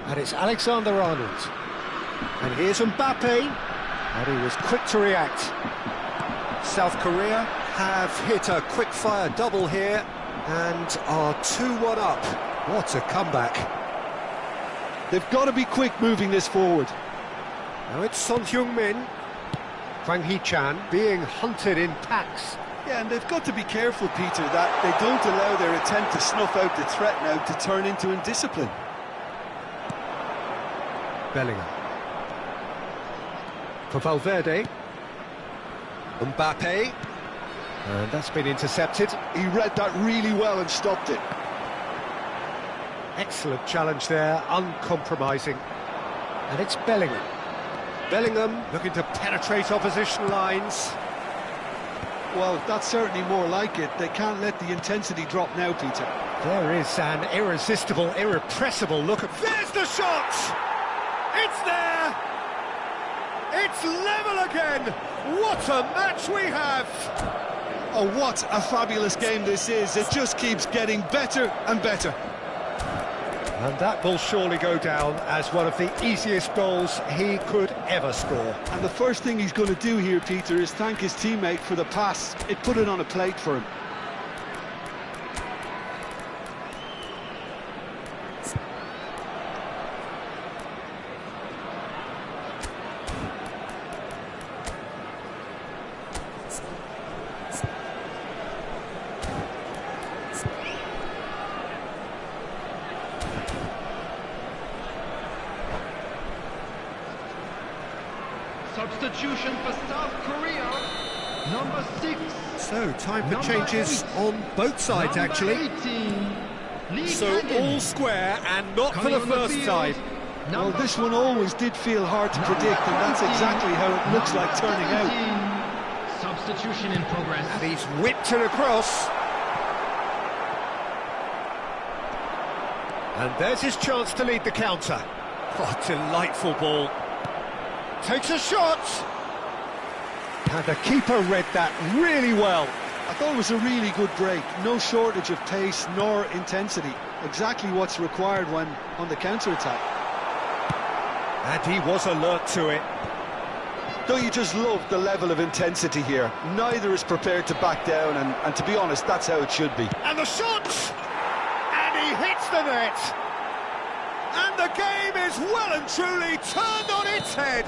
And it's Alexander-Arnold. And here's Mbappe. And he was quick to react. South Korea have hit a quick-fire double here and are 2-1 up. What a comeback. They've got to be quick moving this forward. Now it's Son Heung-min. Hwang Hee-chan being hunted in packs. Yeah, and they've got to be careful, Peter, that they don't allow their attempt to snuff out the threat now to turn into indiscipline. Bellingham. For Valverde. Mbappe. And that's been intercepted. He read that really well and stopped it. Excellent challenge there, uncompromising. And it's Bellingham. Bellingham looking to penetrate opposition lines. Well, that's certainly more like it. They can't let the intensity drop now, Peter. There is an irresistible, irrepressible look at... There's the shot! It's there! It's level again! What a match we have! Oh, what a fabulous game this is. It just keeps getting better and better. And that will surely go down as one of the easiest goals he could ever score. And the first thing he's going to do here, Peter, is thank his teammate for the pass. It put it on a plate for him. substitution for South Korea. Number 6. So, time for Number changes 8. on both sides, Number actually. 18. Lee So Kangin. all square and not for Coming the on first field, time. Well, number this one 5. always did feel hard to predict, and that's 20, exactly how it looks like number turning out. 17. Substitution in progress. And he's whipped it across. And there's his chance to lead the counter. Oh, delightful ball. Takes a shot. And the keeper read that really well. I thought it was a really good break. No shortage of pace nor intensity. Exactly what's required when on the counter-attack. And he was alert to it. Don't you just love the level of intensity here? Neither is prepared to back down, and to be honest, that's how it should be. And the shot! And he hits the net! And the game is well and truly turned on its head.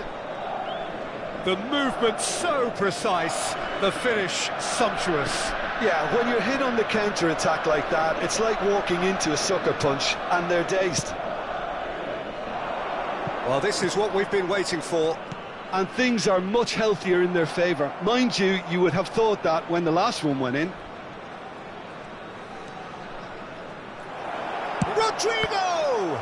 The movement so precise, the finish sumptuous. Yeah, when you're hit on the counter-attack like that, it's like walking into a sucker punch, and they're dazed. Well, this is what we've been waiting for. And things are much healthier in their favour. Mind you, you would have thought that when the last one went in. Rodrigo!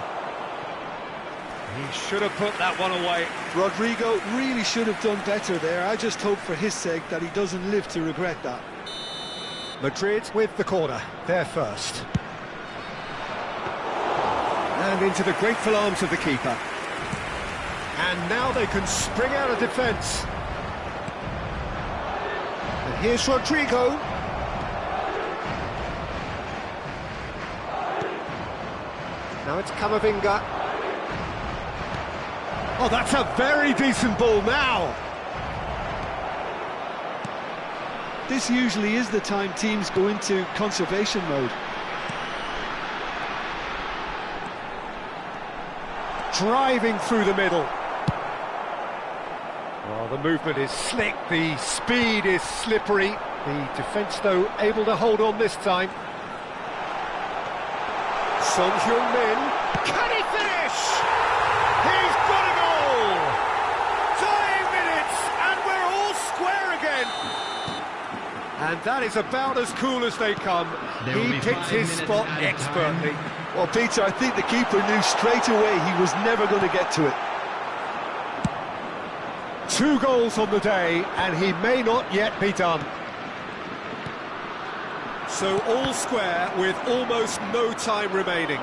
He should have put that one away. Rodrigo really should have done better there. I just hope for his sake that he doesn't live to regret that. Madrid with the corner, they're first. And into the grateful arms of the keeper. And now they can spring out of defence. And here's Rodrigo. Now it's Camavinga. Oh, that's a very decent ball now. This usually is the time teams go into conservation mode. Driving through the middle. Well, the movement is slick, the speed is slippery. The defence, though, able to hold on this time. Son Heung-min. Can he finish? He's got a goal! Dying minutes, and we're all square again. And that is about as cool as they come. There will He be picked 5 his minutes spot added time. expertly. Well, Peter, I think the keeper knew straight away he was never going to get to it. 2 goals on the day, and he may not yet be done. So all square with almost no time remaining.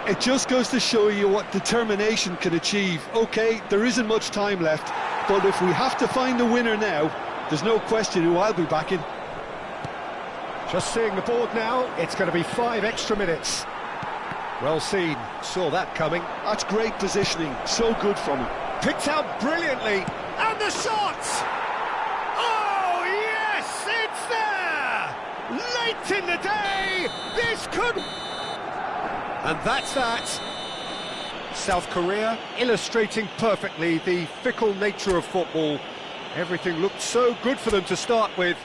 It just goes to show you what determination can achieve. OK, there isn't much time left, but if we have to find a winner now, there's no question who I'll be backing. Just seeing the board now, it's going to be 5 extra minutes. Well seen, saw that coming. That's great positioning, so good from him. Picked out brilliantly, and the shot! Oh, yes, it's there! Late in the day, this could... And that's that. South Korea illustrating perfectly the fickle nature of football. Everything looked so good for them to start with.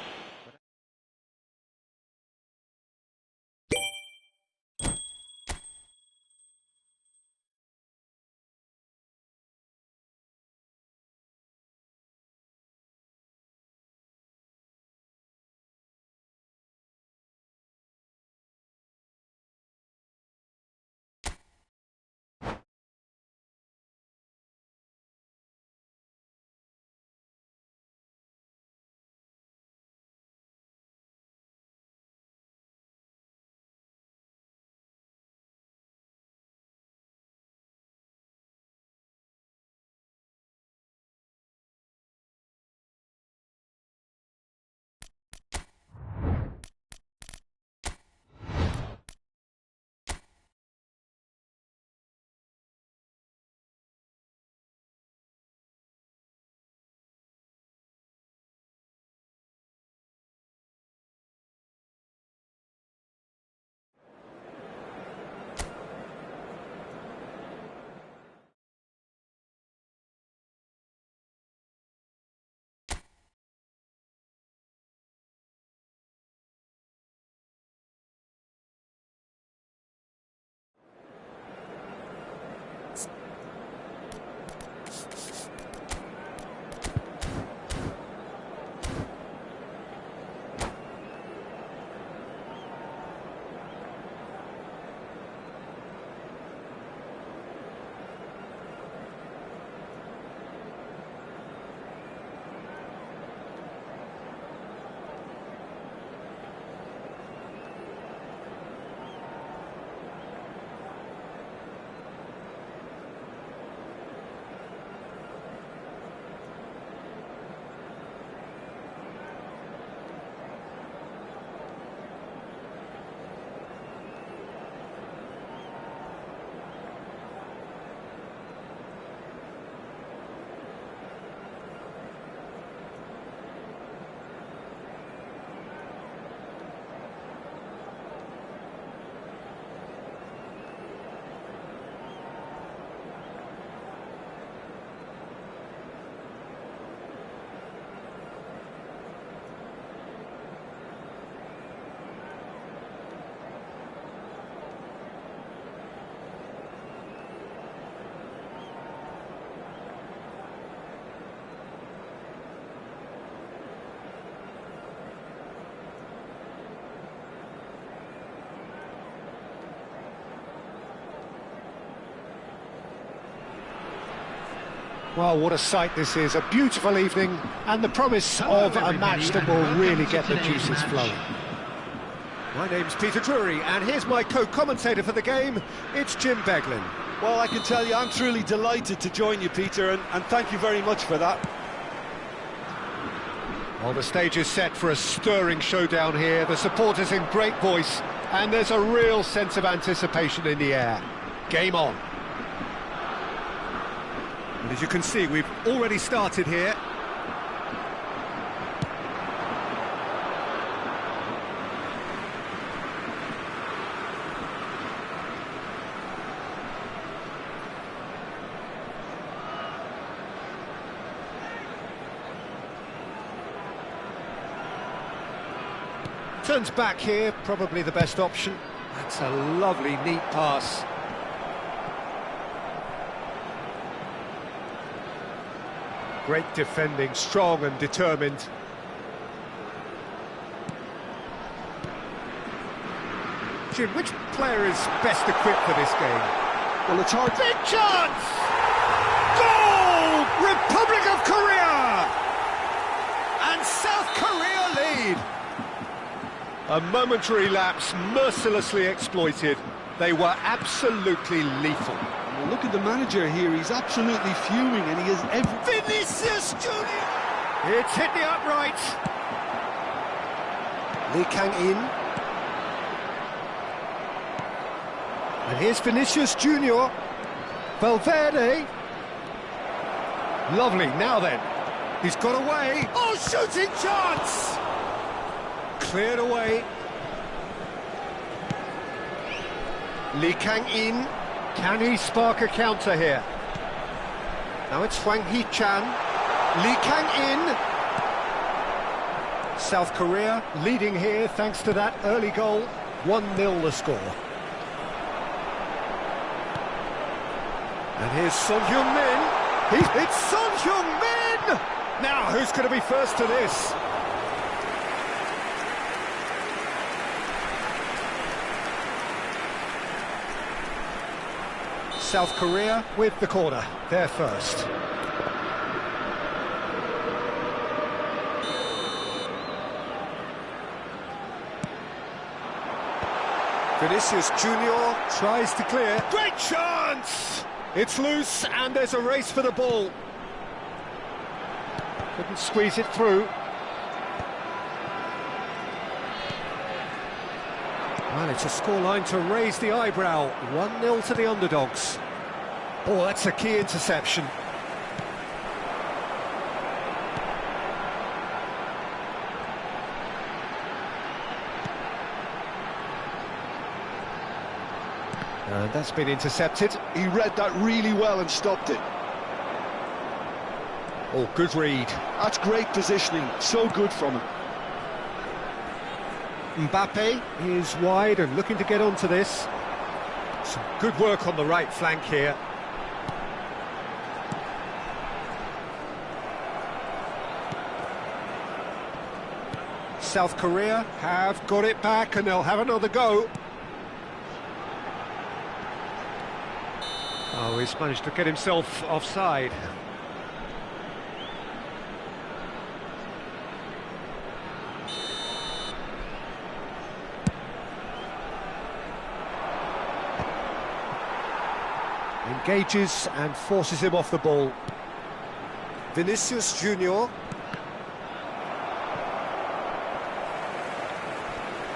Well, what a sight this is, a beautiful evening, and the promise of a match that will really get the juices flowing. My name's Peter Drury, and here's my co-commentator for the game, it's Jim Beglin. Well, I can tell you, I'm truly delighted to join you, Peter, and thank you very much for that. Well, the stage is set for a stirring showdown here, the supporters in great voice, and there's a real sense of anticipation in the air. Game on. And as you can see, we've already started here. Turns back here, probably the best option. That's a lovely, neat pass. Great defending, strong and determined. Jim, which player is best equipped for this game? Well, it's hard. Big chance! Goal! Republic of Korea! And South Korea lead! A momentary lapse, mercilessly exploited. They were absolutely lethal. Well, look at the manager here, he's absolutely fuming, and he has every... Vinicius Junior! It's hit the upright. Lee Kang-in. And here's Vinicius Junior. Valverde. Lovely, now then. He's got away. Oh, shooting chance! Cleared away. Lee Kang-in. Can he spark a counter here? Now it's Hwang Hee-chan. Lee Kang-in. South Korea leading here thanks to that early goal. 1-0 the score. And here's Son Heung-min. It's Son Heung-min! Now, who's going to be first to this? South Korea with the corner. They're first. Vinicius Junior tries to clear. Great chance! It's loose and there's a race for the ball. Couldn't squeeze it through. Well, it's a scoreline to raise the eyebrow. 1-0 to the underdogs. Oh, that's a key interception. And that's been intercepted. He read that really well and stopped it. Oh, good read. That's great positioning, so good from him. Mbappe is wide and looking to get onto this. Some good work on the right flank here. South Korea have got it back and they'll have another go. Oh, he's managed to get himself offside. Engages and forces him off the ball. Vinicius Junior.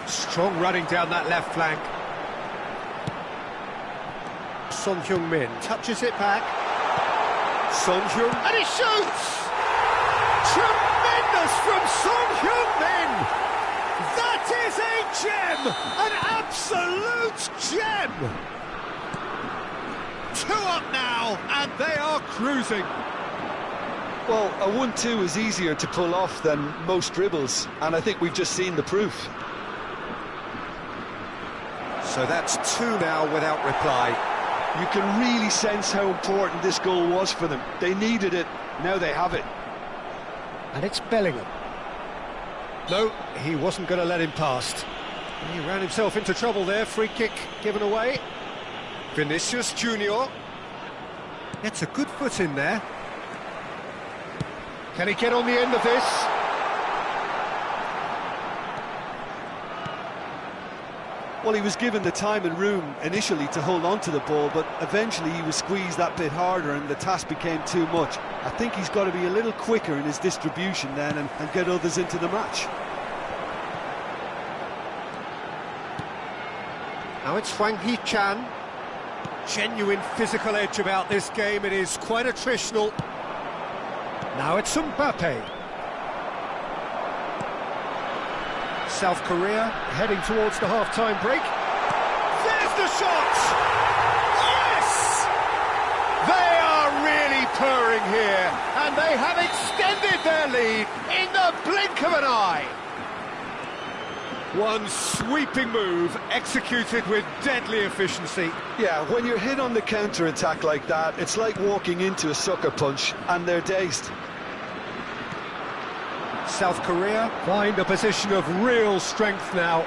Strong running down that left flank. Son Heung-min touches it back. Son Heung, And he shoots! Tremendous from Son Heung-min! That is a gem! An absolute gem! 2 up now, and they are cruising. Well, a 1-2 is easier to pull off than most dribbles, and I think we've just seen the proof. So that's 2 now without reply. You can really sense how important this goal was for them. They needed it, now they have it. and it's Bellingham. No, he wasn't going to let him past. He ran himself into trouble there. Free kick given away. Vinicius Junior gets a good foot in there. Can he get on the end of this? Well, he was given the time and room initially to hold on to the ball, but eventually he was squeezed that bit harder and the task became too much. I think he's got to be a little quicker in his distribution then and get others into the match. Now it's Hwang Hee-chan. Genuine physical edge about this game. It is quite attritional. Now it's Mbappe. South Korea heading towards the half-time break. There's the shot! Yes! They are really purring here, and they have extended their lead in the blink of an eye. One sweeping move, executed with deadly efficiency. Yeah, when you're hit on the counter-attack like that, it's like walking into a sucker punch, and they're dazed. South Korea find a position of real strength now.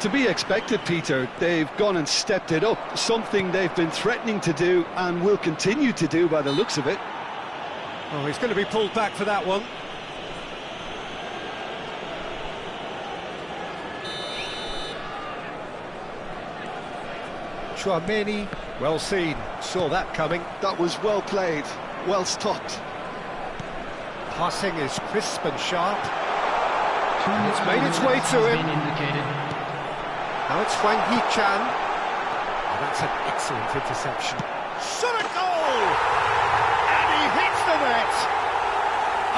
To be expected, Peter. They've gone and stepped it up, something they've been threatening to do and will continue to do by the looks of it. Oh, he's going to be pulled back for that one. Chouameni, well seen, saw that coming. That was well played, well stopped. Passing is crisp and sharp. It's made its way to him. Now it's Hwang Hee-chan. Oh, that's an excellent interception. Shot at goal! And he hits the net!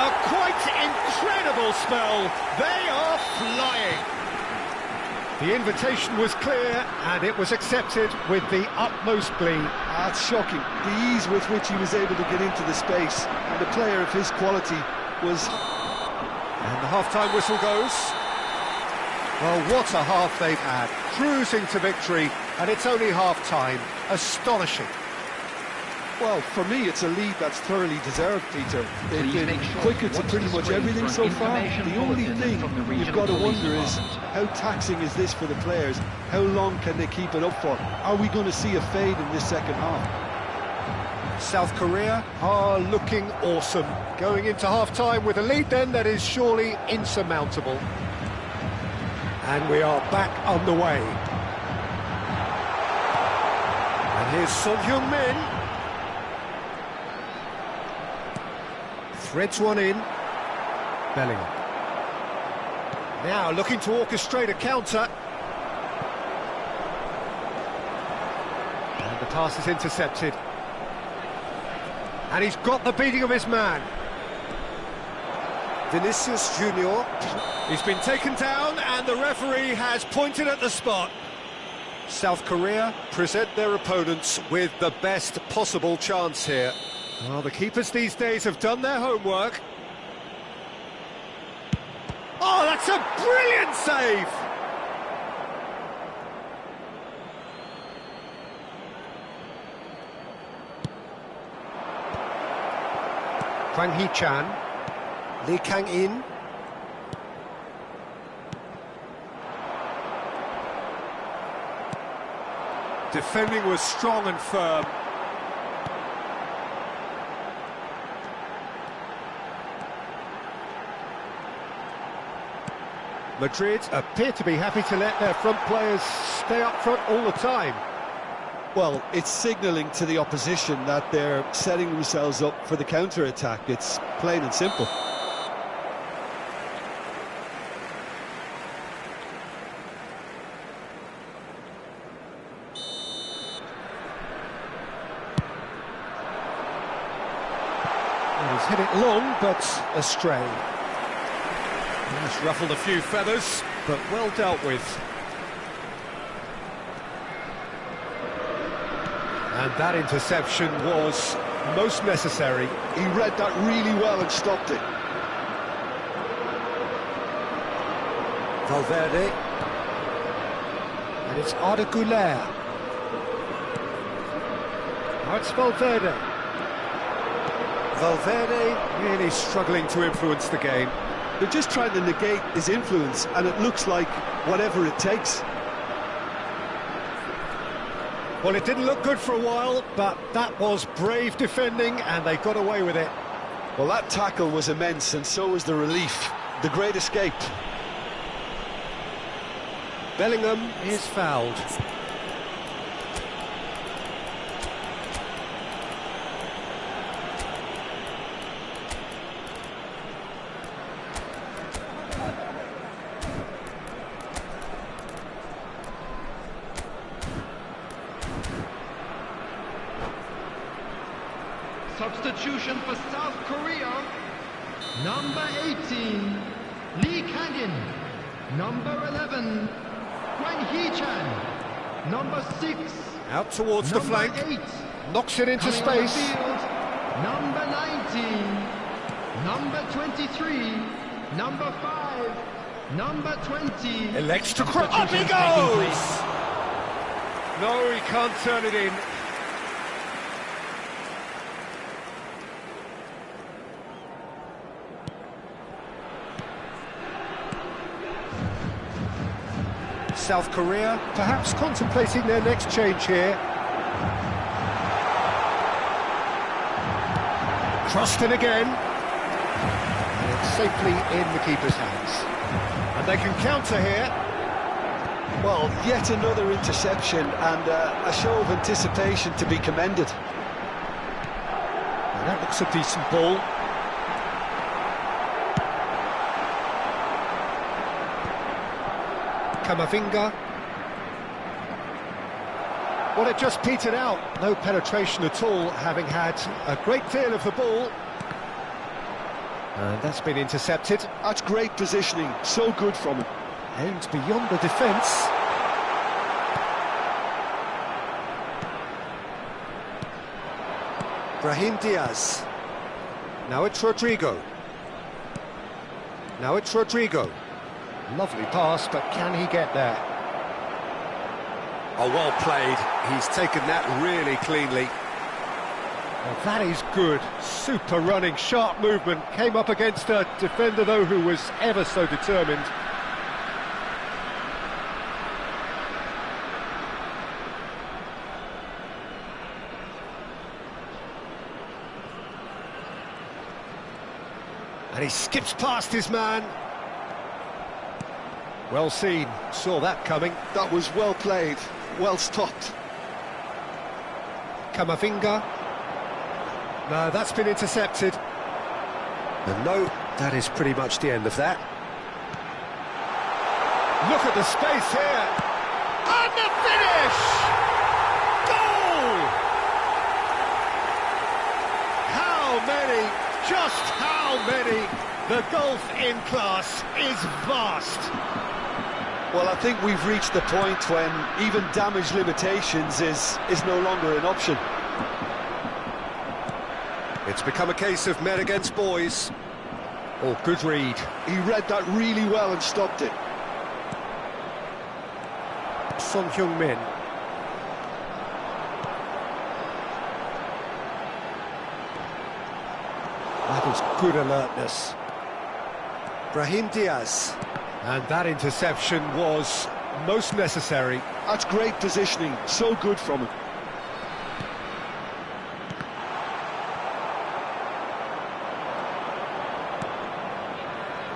A quite incredible spell. They are flying. The invitation was clear, and it was accepted with the utmost glee. That's shocking. The ease with which he was able to get into the space, and the player of his quality was... And the half-time whistle goes. Well, what a half they've had. Cruising to victory, and it's only half-time. Astonishing. Well, for me, it's a lead that's thoroughly deserved, Peter. They've been quicker to pretty much everything so far. The only thing you've got to wonder is, how taxing is this for the players? How long can they keep it up for? Are we going to see a fade in this second half? South Korea are looking awesome. Going into half-time with a lead then that is surely insurmountable. And we are back underway. And here's Son Heung-min. Threads one in. Bellingham. Now looking to orchestrate a counter. And the pass is intercepted. And he's got the beating of his man. Vinicius Junior. He's been taken down and the referee has pointed at the spot. South Korea present their opponents with the best possible chance here. Well, the keepers these days have done their homework. Oh, that's a brilliant save! Hwang Hee-chan, Lee Kang-in. Defending was strong and firm. Madrid appear to be happy to let their front players stay up front all the time. Well, it's signalling to the opposition that they're setting themselves up for the counter-attack. It's plain and simple. Well, he's hit it long, but astray. He's ruffled a few feathers, but well dealt with. And that interception was most necessary. He read that really well and stopped it. Valverde. And it's Arda Güler. Now it's Valverde. Valverde really struggling to influence the game. They're just trying to negate his influence, and it looks like whatever it takes. Well, it didn't look good for a while, but that was brave defending, and they got away with it. Well, that tackle was immense, and so was the relief. The great escape. Bellingham is fouled. Substitution for South Korea. Number 18, Lee Kangin. Number 11, Gwen Hee-chan. Number 6, Out towards the number flank. 8, Knocks it into coming on the space. field, number 19, number 23, number 5, number 20. Elects to cross. Up he Substitutions taking place. goes! No, he can't turn it in. South Korea perhaps contemplating their next change here. Crossed in again. And it's safely in the keeper's hands. And they can counter here. Well, yet another interception, and a show of anticipation to be commended. And that looks a decent ball. Kamavinga. Well, it just petered out. No penetration at all, having had a great deal of the ball. And that's been intercepted. That's great positioning, so good from him. Aimed beyond the defence. Brahim Diaz. Now it's Rodrigo. Now it's Rodrigo. Lovely pass, but can he get there? Oh, well played. He's taken that really cleanly. Well, that is good. Super running, sharp movement. Came up against a defender, though, who was ever so determined. And he skips past his man. Well seen, saw that coming. That was well played, well stopped. Kamavinga. No, that's been intercepted. And no, that is pretty much the end of that. Look at the space here. And the finish! Goal! How many, just how many? The gulf in class is vast. Well, I think we've reached the point when even damage limitations is no longer an option. It's become a case of men against boys. Oh, good read. He read that really well and stopped it. Son Heung-min. That was good alertness. Brahim Diaz. And that interception was most necessary. That's great positioning, so good from him.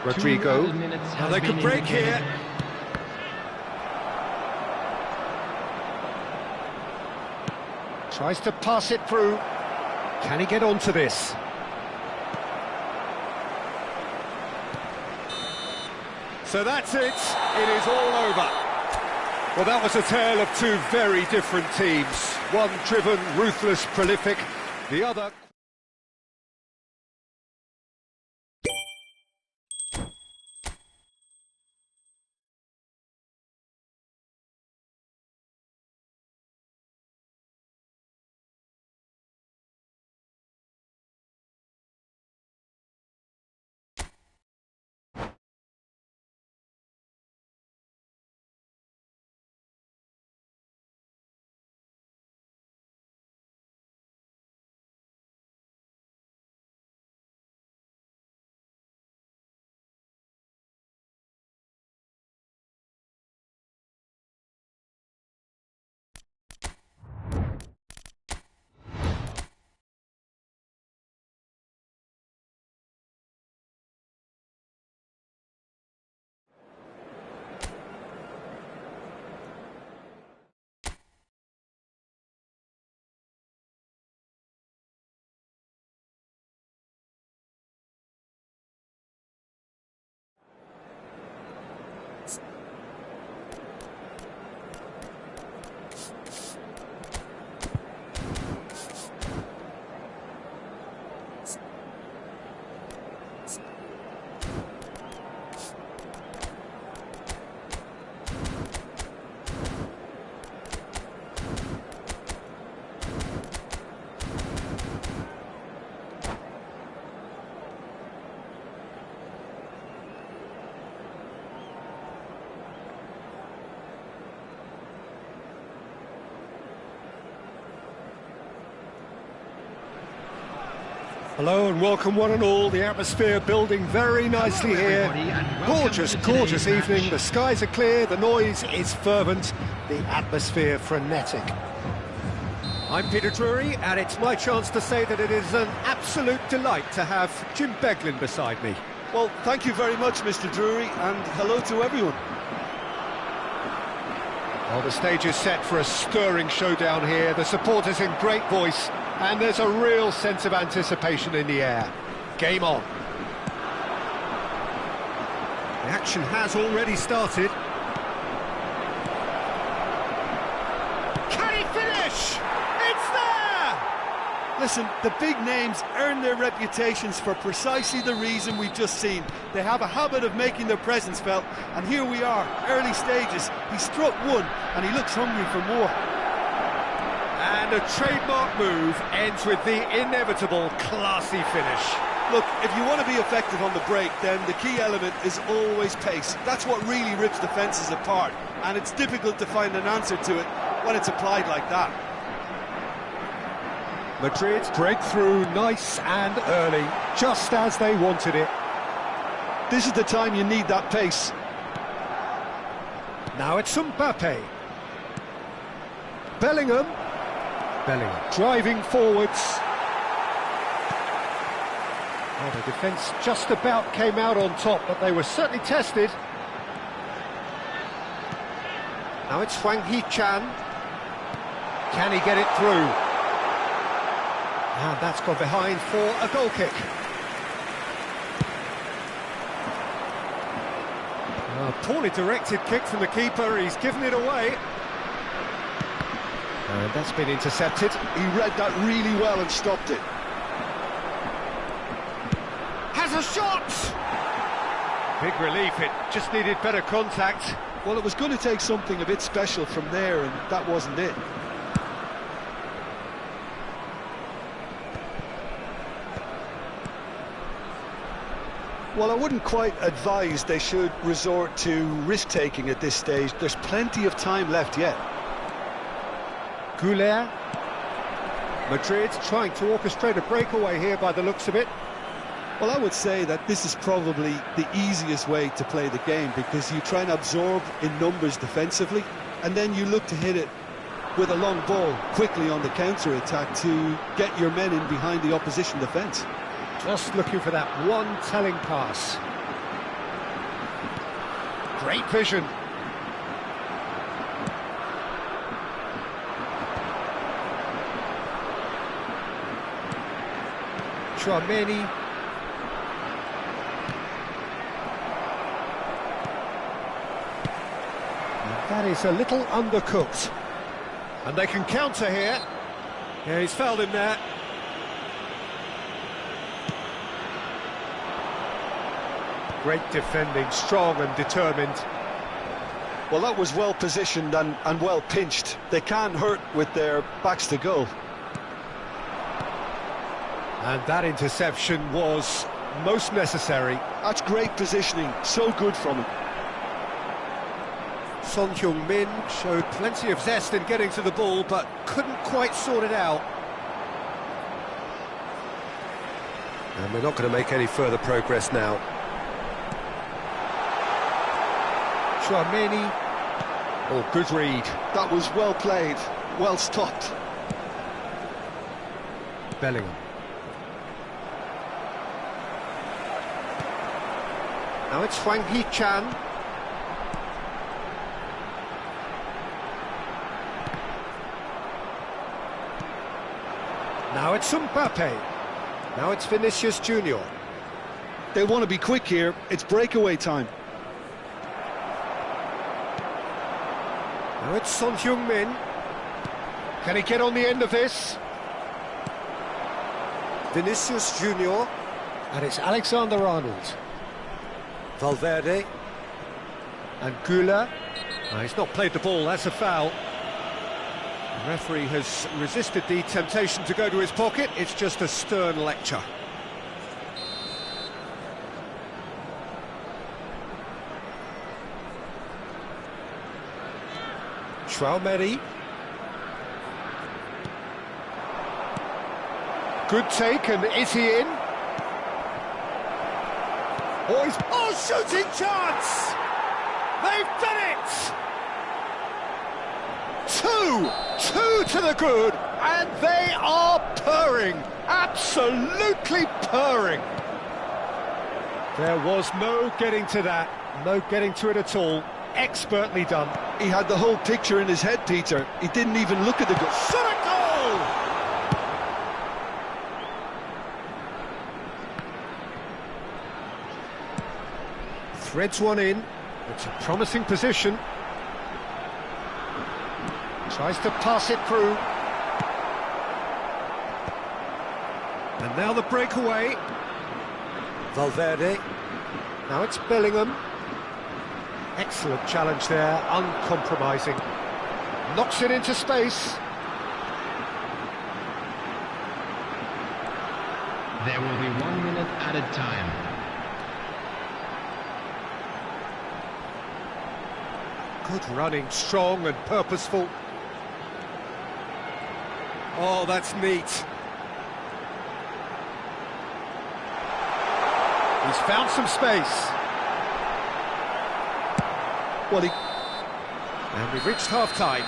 Rodrigo. Now they could break here. Tries to pass it through. Can he get onto this? So that's it. It is all over. Well, that was a tale of two very different teams. One driven, ruthless, prolific. The other... Hello and welcome one and all. The atmosphere building very nicely here. Gorgeous evening. The skies are clear, the noise is fervent, the atmosphere frenetic. I'm Peter Drury, and it's my chance to say that it is an absolute delight to have Jim Beglin beside me. Well, thank you very much, Mr. Drury, and hello to everyone. Well, the stage is set for a stirring showdown here. The supporters in great voice, and there's a real sense of anticipation in the air. Game on. The action has already started. Can he finish? It's there! Listen, the big names earn their reputations for precisely the reason we've just seen. They have a habit of making their presence felt, and here we are, early stages. He struck one, and he looks hungry for more. And a trademark move ends with the inevitable classy finish. Look, if you want to be effective on the break, then the key element is always pace. That's what really rips defences apart, and it's difficult to find an answer to it when it's applied like that. Madrid break through nice and early, just as they wanted it. This is the time you need that pace. Now it's Mbappe. Bellingham driving forwards. Oh, the defence just about came out on top, but they were certainly tested. Now it's Hwang Hee-chan. Can he get it through? And that's gone behind for a goal kick. A poorly directed kick from the keeper, he's given it away. And that's been intercepted. He read that really well and stopped it. Has a shot! Big relief, it just needed better contact. Well, it was going to take something a bit special from there, and that wasn't it. Well, I wouldn't quite advise they should resort to risk-taking at this stage. There's plenty of time left yet. Goulet. Madrid trying to orchestrate a breakaway here by the looks of it. Well, I would say that this is probably the easiest way to play the game, because you try and absorb in numbers defensively, and then you look to hit it with a long ball quickly on the counter-attack to get your men in behind the opposition defence. Just looking for that one telling pass. Great vision. Chouameni. That is a little undercooked. And they can counter here. Yeah, he's fouled him there. Great defending, strong and determined. Well, that was well positioned and well pinched. They can't hurt with their backs to goal. And that interception was most necessary. That's great positioning, so good from him. Son Heung-min showed plenty of zest in getting to the ball, but couldn't quite sort it out. And we're not going to make any further progress now. Chouameni. Oh, good read. That was well played, well stopped. Bellingham. Now it's Hwang Hee-chan. Now it's Mbappe. Now it's Vinicius Junior. They want to be quick here. It's breakaway time. Now it's Son Heung-min. Can he get on the end of this? Vinicius Junior. And it's Alexander-Arnold. Valverde. And Goulet. No, he's not played the ball, that's a foul. The referee has resisted the temptation to go to his pocket. It's just a stern lecture. Chouameni. Good take, and is he in? Oh, shooting chance! They've done it! Two to the good, and they are purring, absolutely purring. There was no getting to that, no getting to it at all. Expertly done. He had the whole picture in his head, Peter. He didn't even look at the goal. Shot a goal! Threads one in. It's a promising position. Tries to pass it through. And now the breakaway. Valverde. Now it's Bellingham. Excellent challenge there, uncompromising. Knocks it into space. There will be 1 minute added time. Good running, strong and purposeful. Oh, that's neat. He's found some space. Well, And we've reached half-time.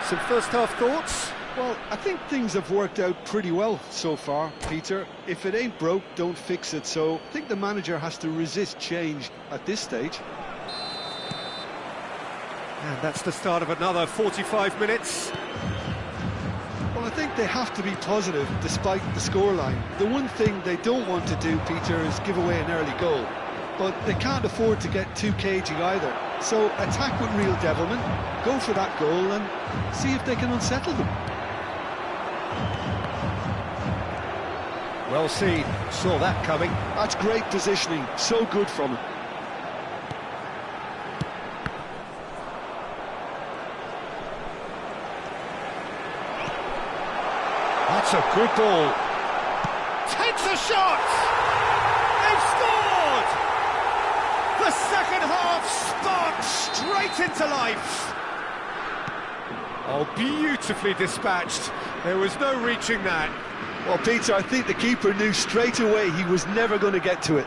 Some first-half thoughts? Well, I think things have worked out pretty well so far, Peter. If it ain't broke, don't fix it. So I think the manager has to resist change at this stage. And that's the start of another 45 minutes. Well, I think they have to be positive despite the scoreline. The one thing they don't want to do, Peter, is give away an early goal. But they can't afford to get too cagey either. So attack with real devilment, go for that goal and see if they can unsettle them. Well seen, saw that coming. That's great positioning, so good from him. That's a good ball. Takes a shot! They've scored! The second half sparks straight into life. Oh, beautifully dispatched. There was no reaching that. Well, Peter, I think the keeper knew straight away he was never going to get to it.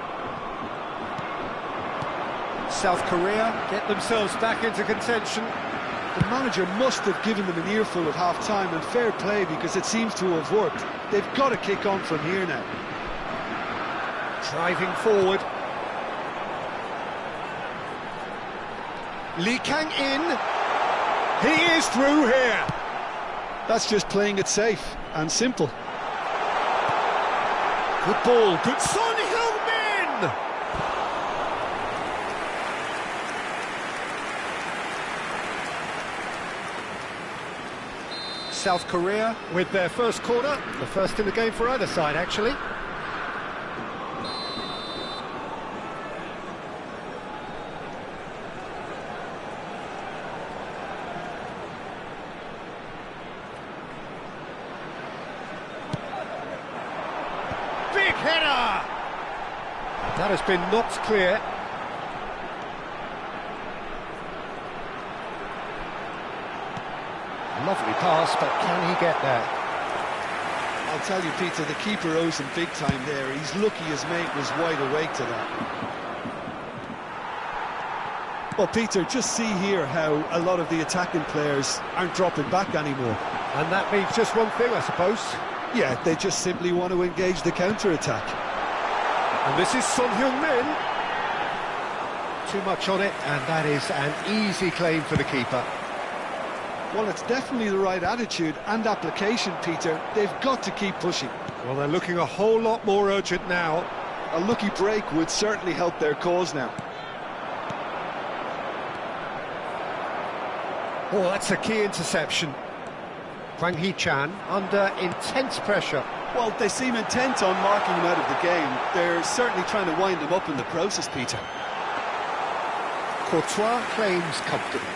South Korea get themselves back into contention. The manager must have given them an earful at half-time, and fair play because it seems to have worked. They've got to kick on from here now. Driving forward. Lee Kang in. He is through here. That's just playing it safe and simple. Good ball, good Son Heung-min! South Korea with their first corner, the first in the game for either side, actually. Big header! That has been knocked clear. Lovely pass, but can he get there? I'll tell you, Peter, the keeper owes him big time there. He's lucky his mate was wide awake to that. Well, Peter, just see here how a lot of the attacking players aren't dropping back anymore. And that means just one thing, I suppose. Yeah, they just simply want to engage the counter-attack. And this is Son Heung-min. Too much on it, and that is an easy claim for the keeper. Well, it's definitely the right attitude and application, Peter. They've got to keep pushing. Well, they're looking a whole lot more urgent now. A lucky break would certainly help their cause now. Oh, that's a key interception. Hwang Hee-chan under intense pressure. Well, they seem intent on marking him out of the game. They're certainly trying to wind him up in the process, Peter. Courtois claims comfortably.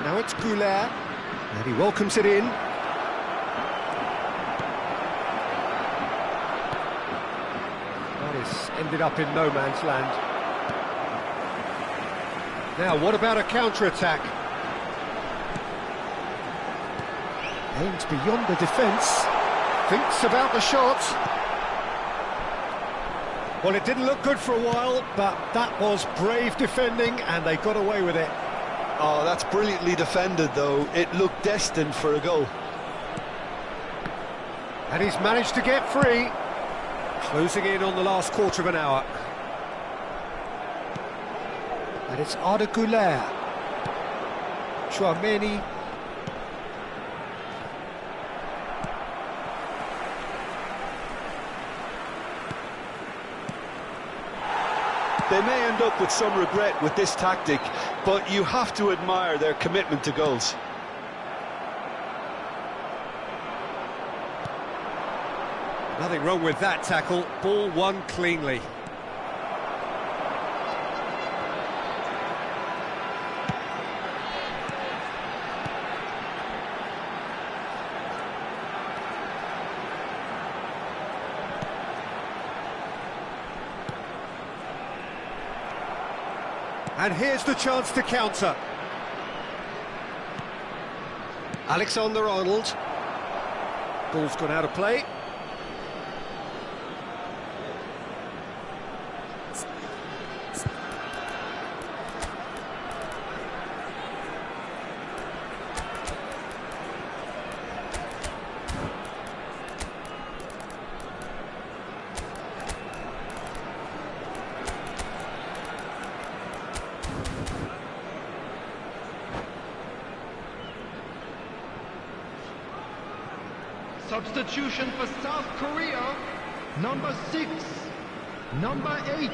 Now it's Goulet, and he welcomes it in. That is ended up in no man's land. Now, what about a counter-attack? Aims beyond the defence. Thinks about the shot. Well, it didn't look good for a while, but that was brave defending, and they got away with it. Oh, that's brilliantly defended, though. It looked destined for a goal. And he's managed to get free. Closing in on the last quarter of an hour. And it's Arda Güler. Chouameni. They may end up with some regret with this tactic, but you have to admire their commitment to goals. Nothing wrong with that tackle. Ball won cleanly. And here's the chance to counter. Alexander-Arnold. Ball's gone out of play. Substitution for South Korea, number 6, number 8,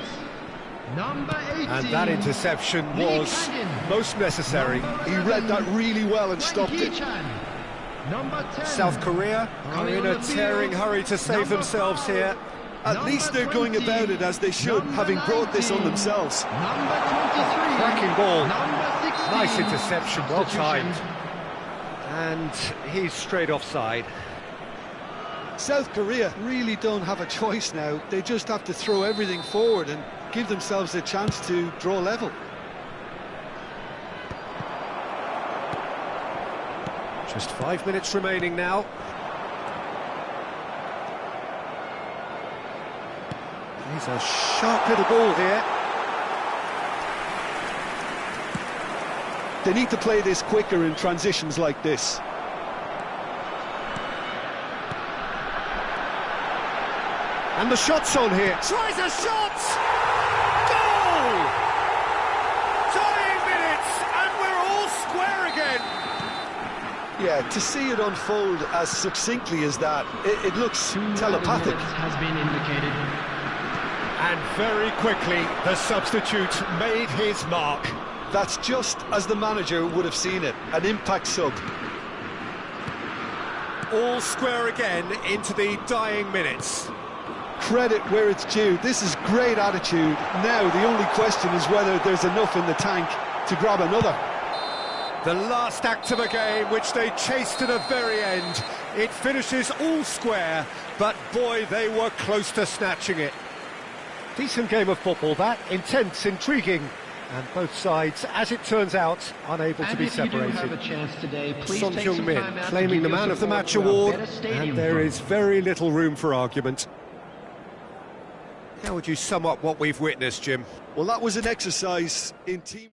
number 18. And that interception was most necessary. He read that really well and stopped it. Number 10. South Korea are in a tearing hurry to save themselves here. At least they're going about it as they should, having brought this on themselves. Number 23. Cracking ball. Number 16. Nice interception, well timed. And he's straight offside. South Korea really don't have a choice now. They just have to throw everything forward and give themselves a chance to draw level. Just 5 minutes remaining now. He's a sharp little ball here. They need to play this quicker in transitions like this. And the shot's on here. Tries a shot! Goal! Dying minutes, and we're all square again. Yeah, to see it unfold as succinctly as that, it looks telepathic. Has been indicated. And very quickly, the substitute made his mark. That's just as the manager would have seen it, an impact sub. All square again into the dying minutes. Credit where it's due. This is great attitude. Now the only question is whether there's enough in the tank to grab another. The last act of a game which they chased to the very end. It finishes all square, but boy, they were close to snatching it. Decent game of football that, intense, intriguing, and both sides, as it turns out, unable to be separated. Son Heung-min claiming the Man of the Match award, and there is very little room for argument. How would you sum up what we've witnessed, Jim? Well, that was an exercise in team...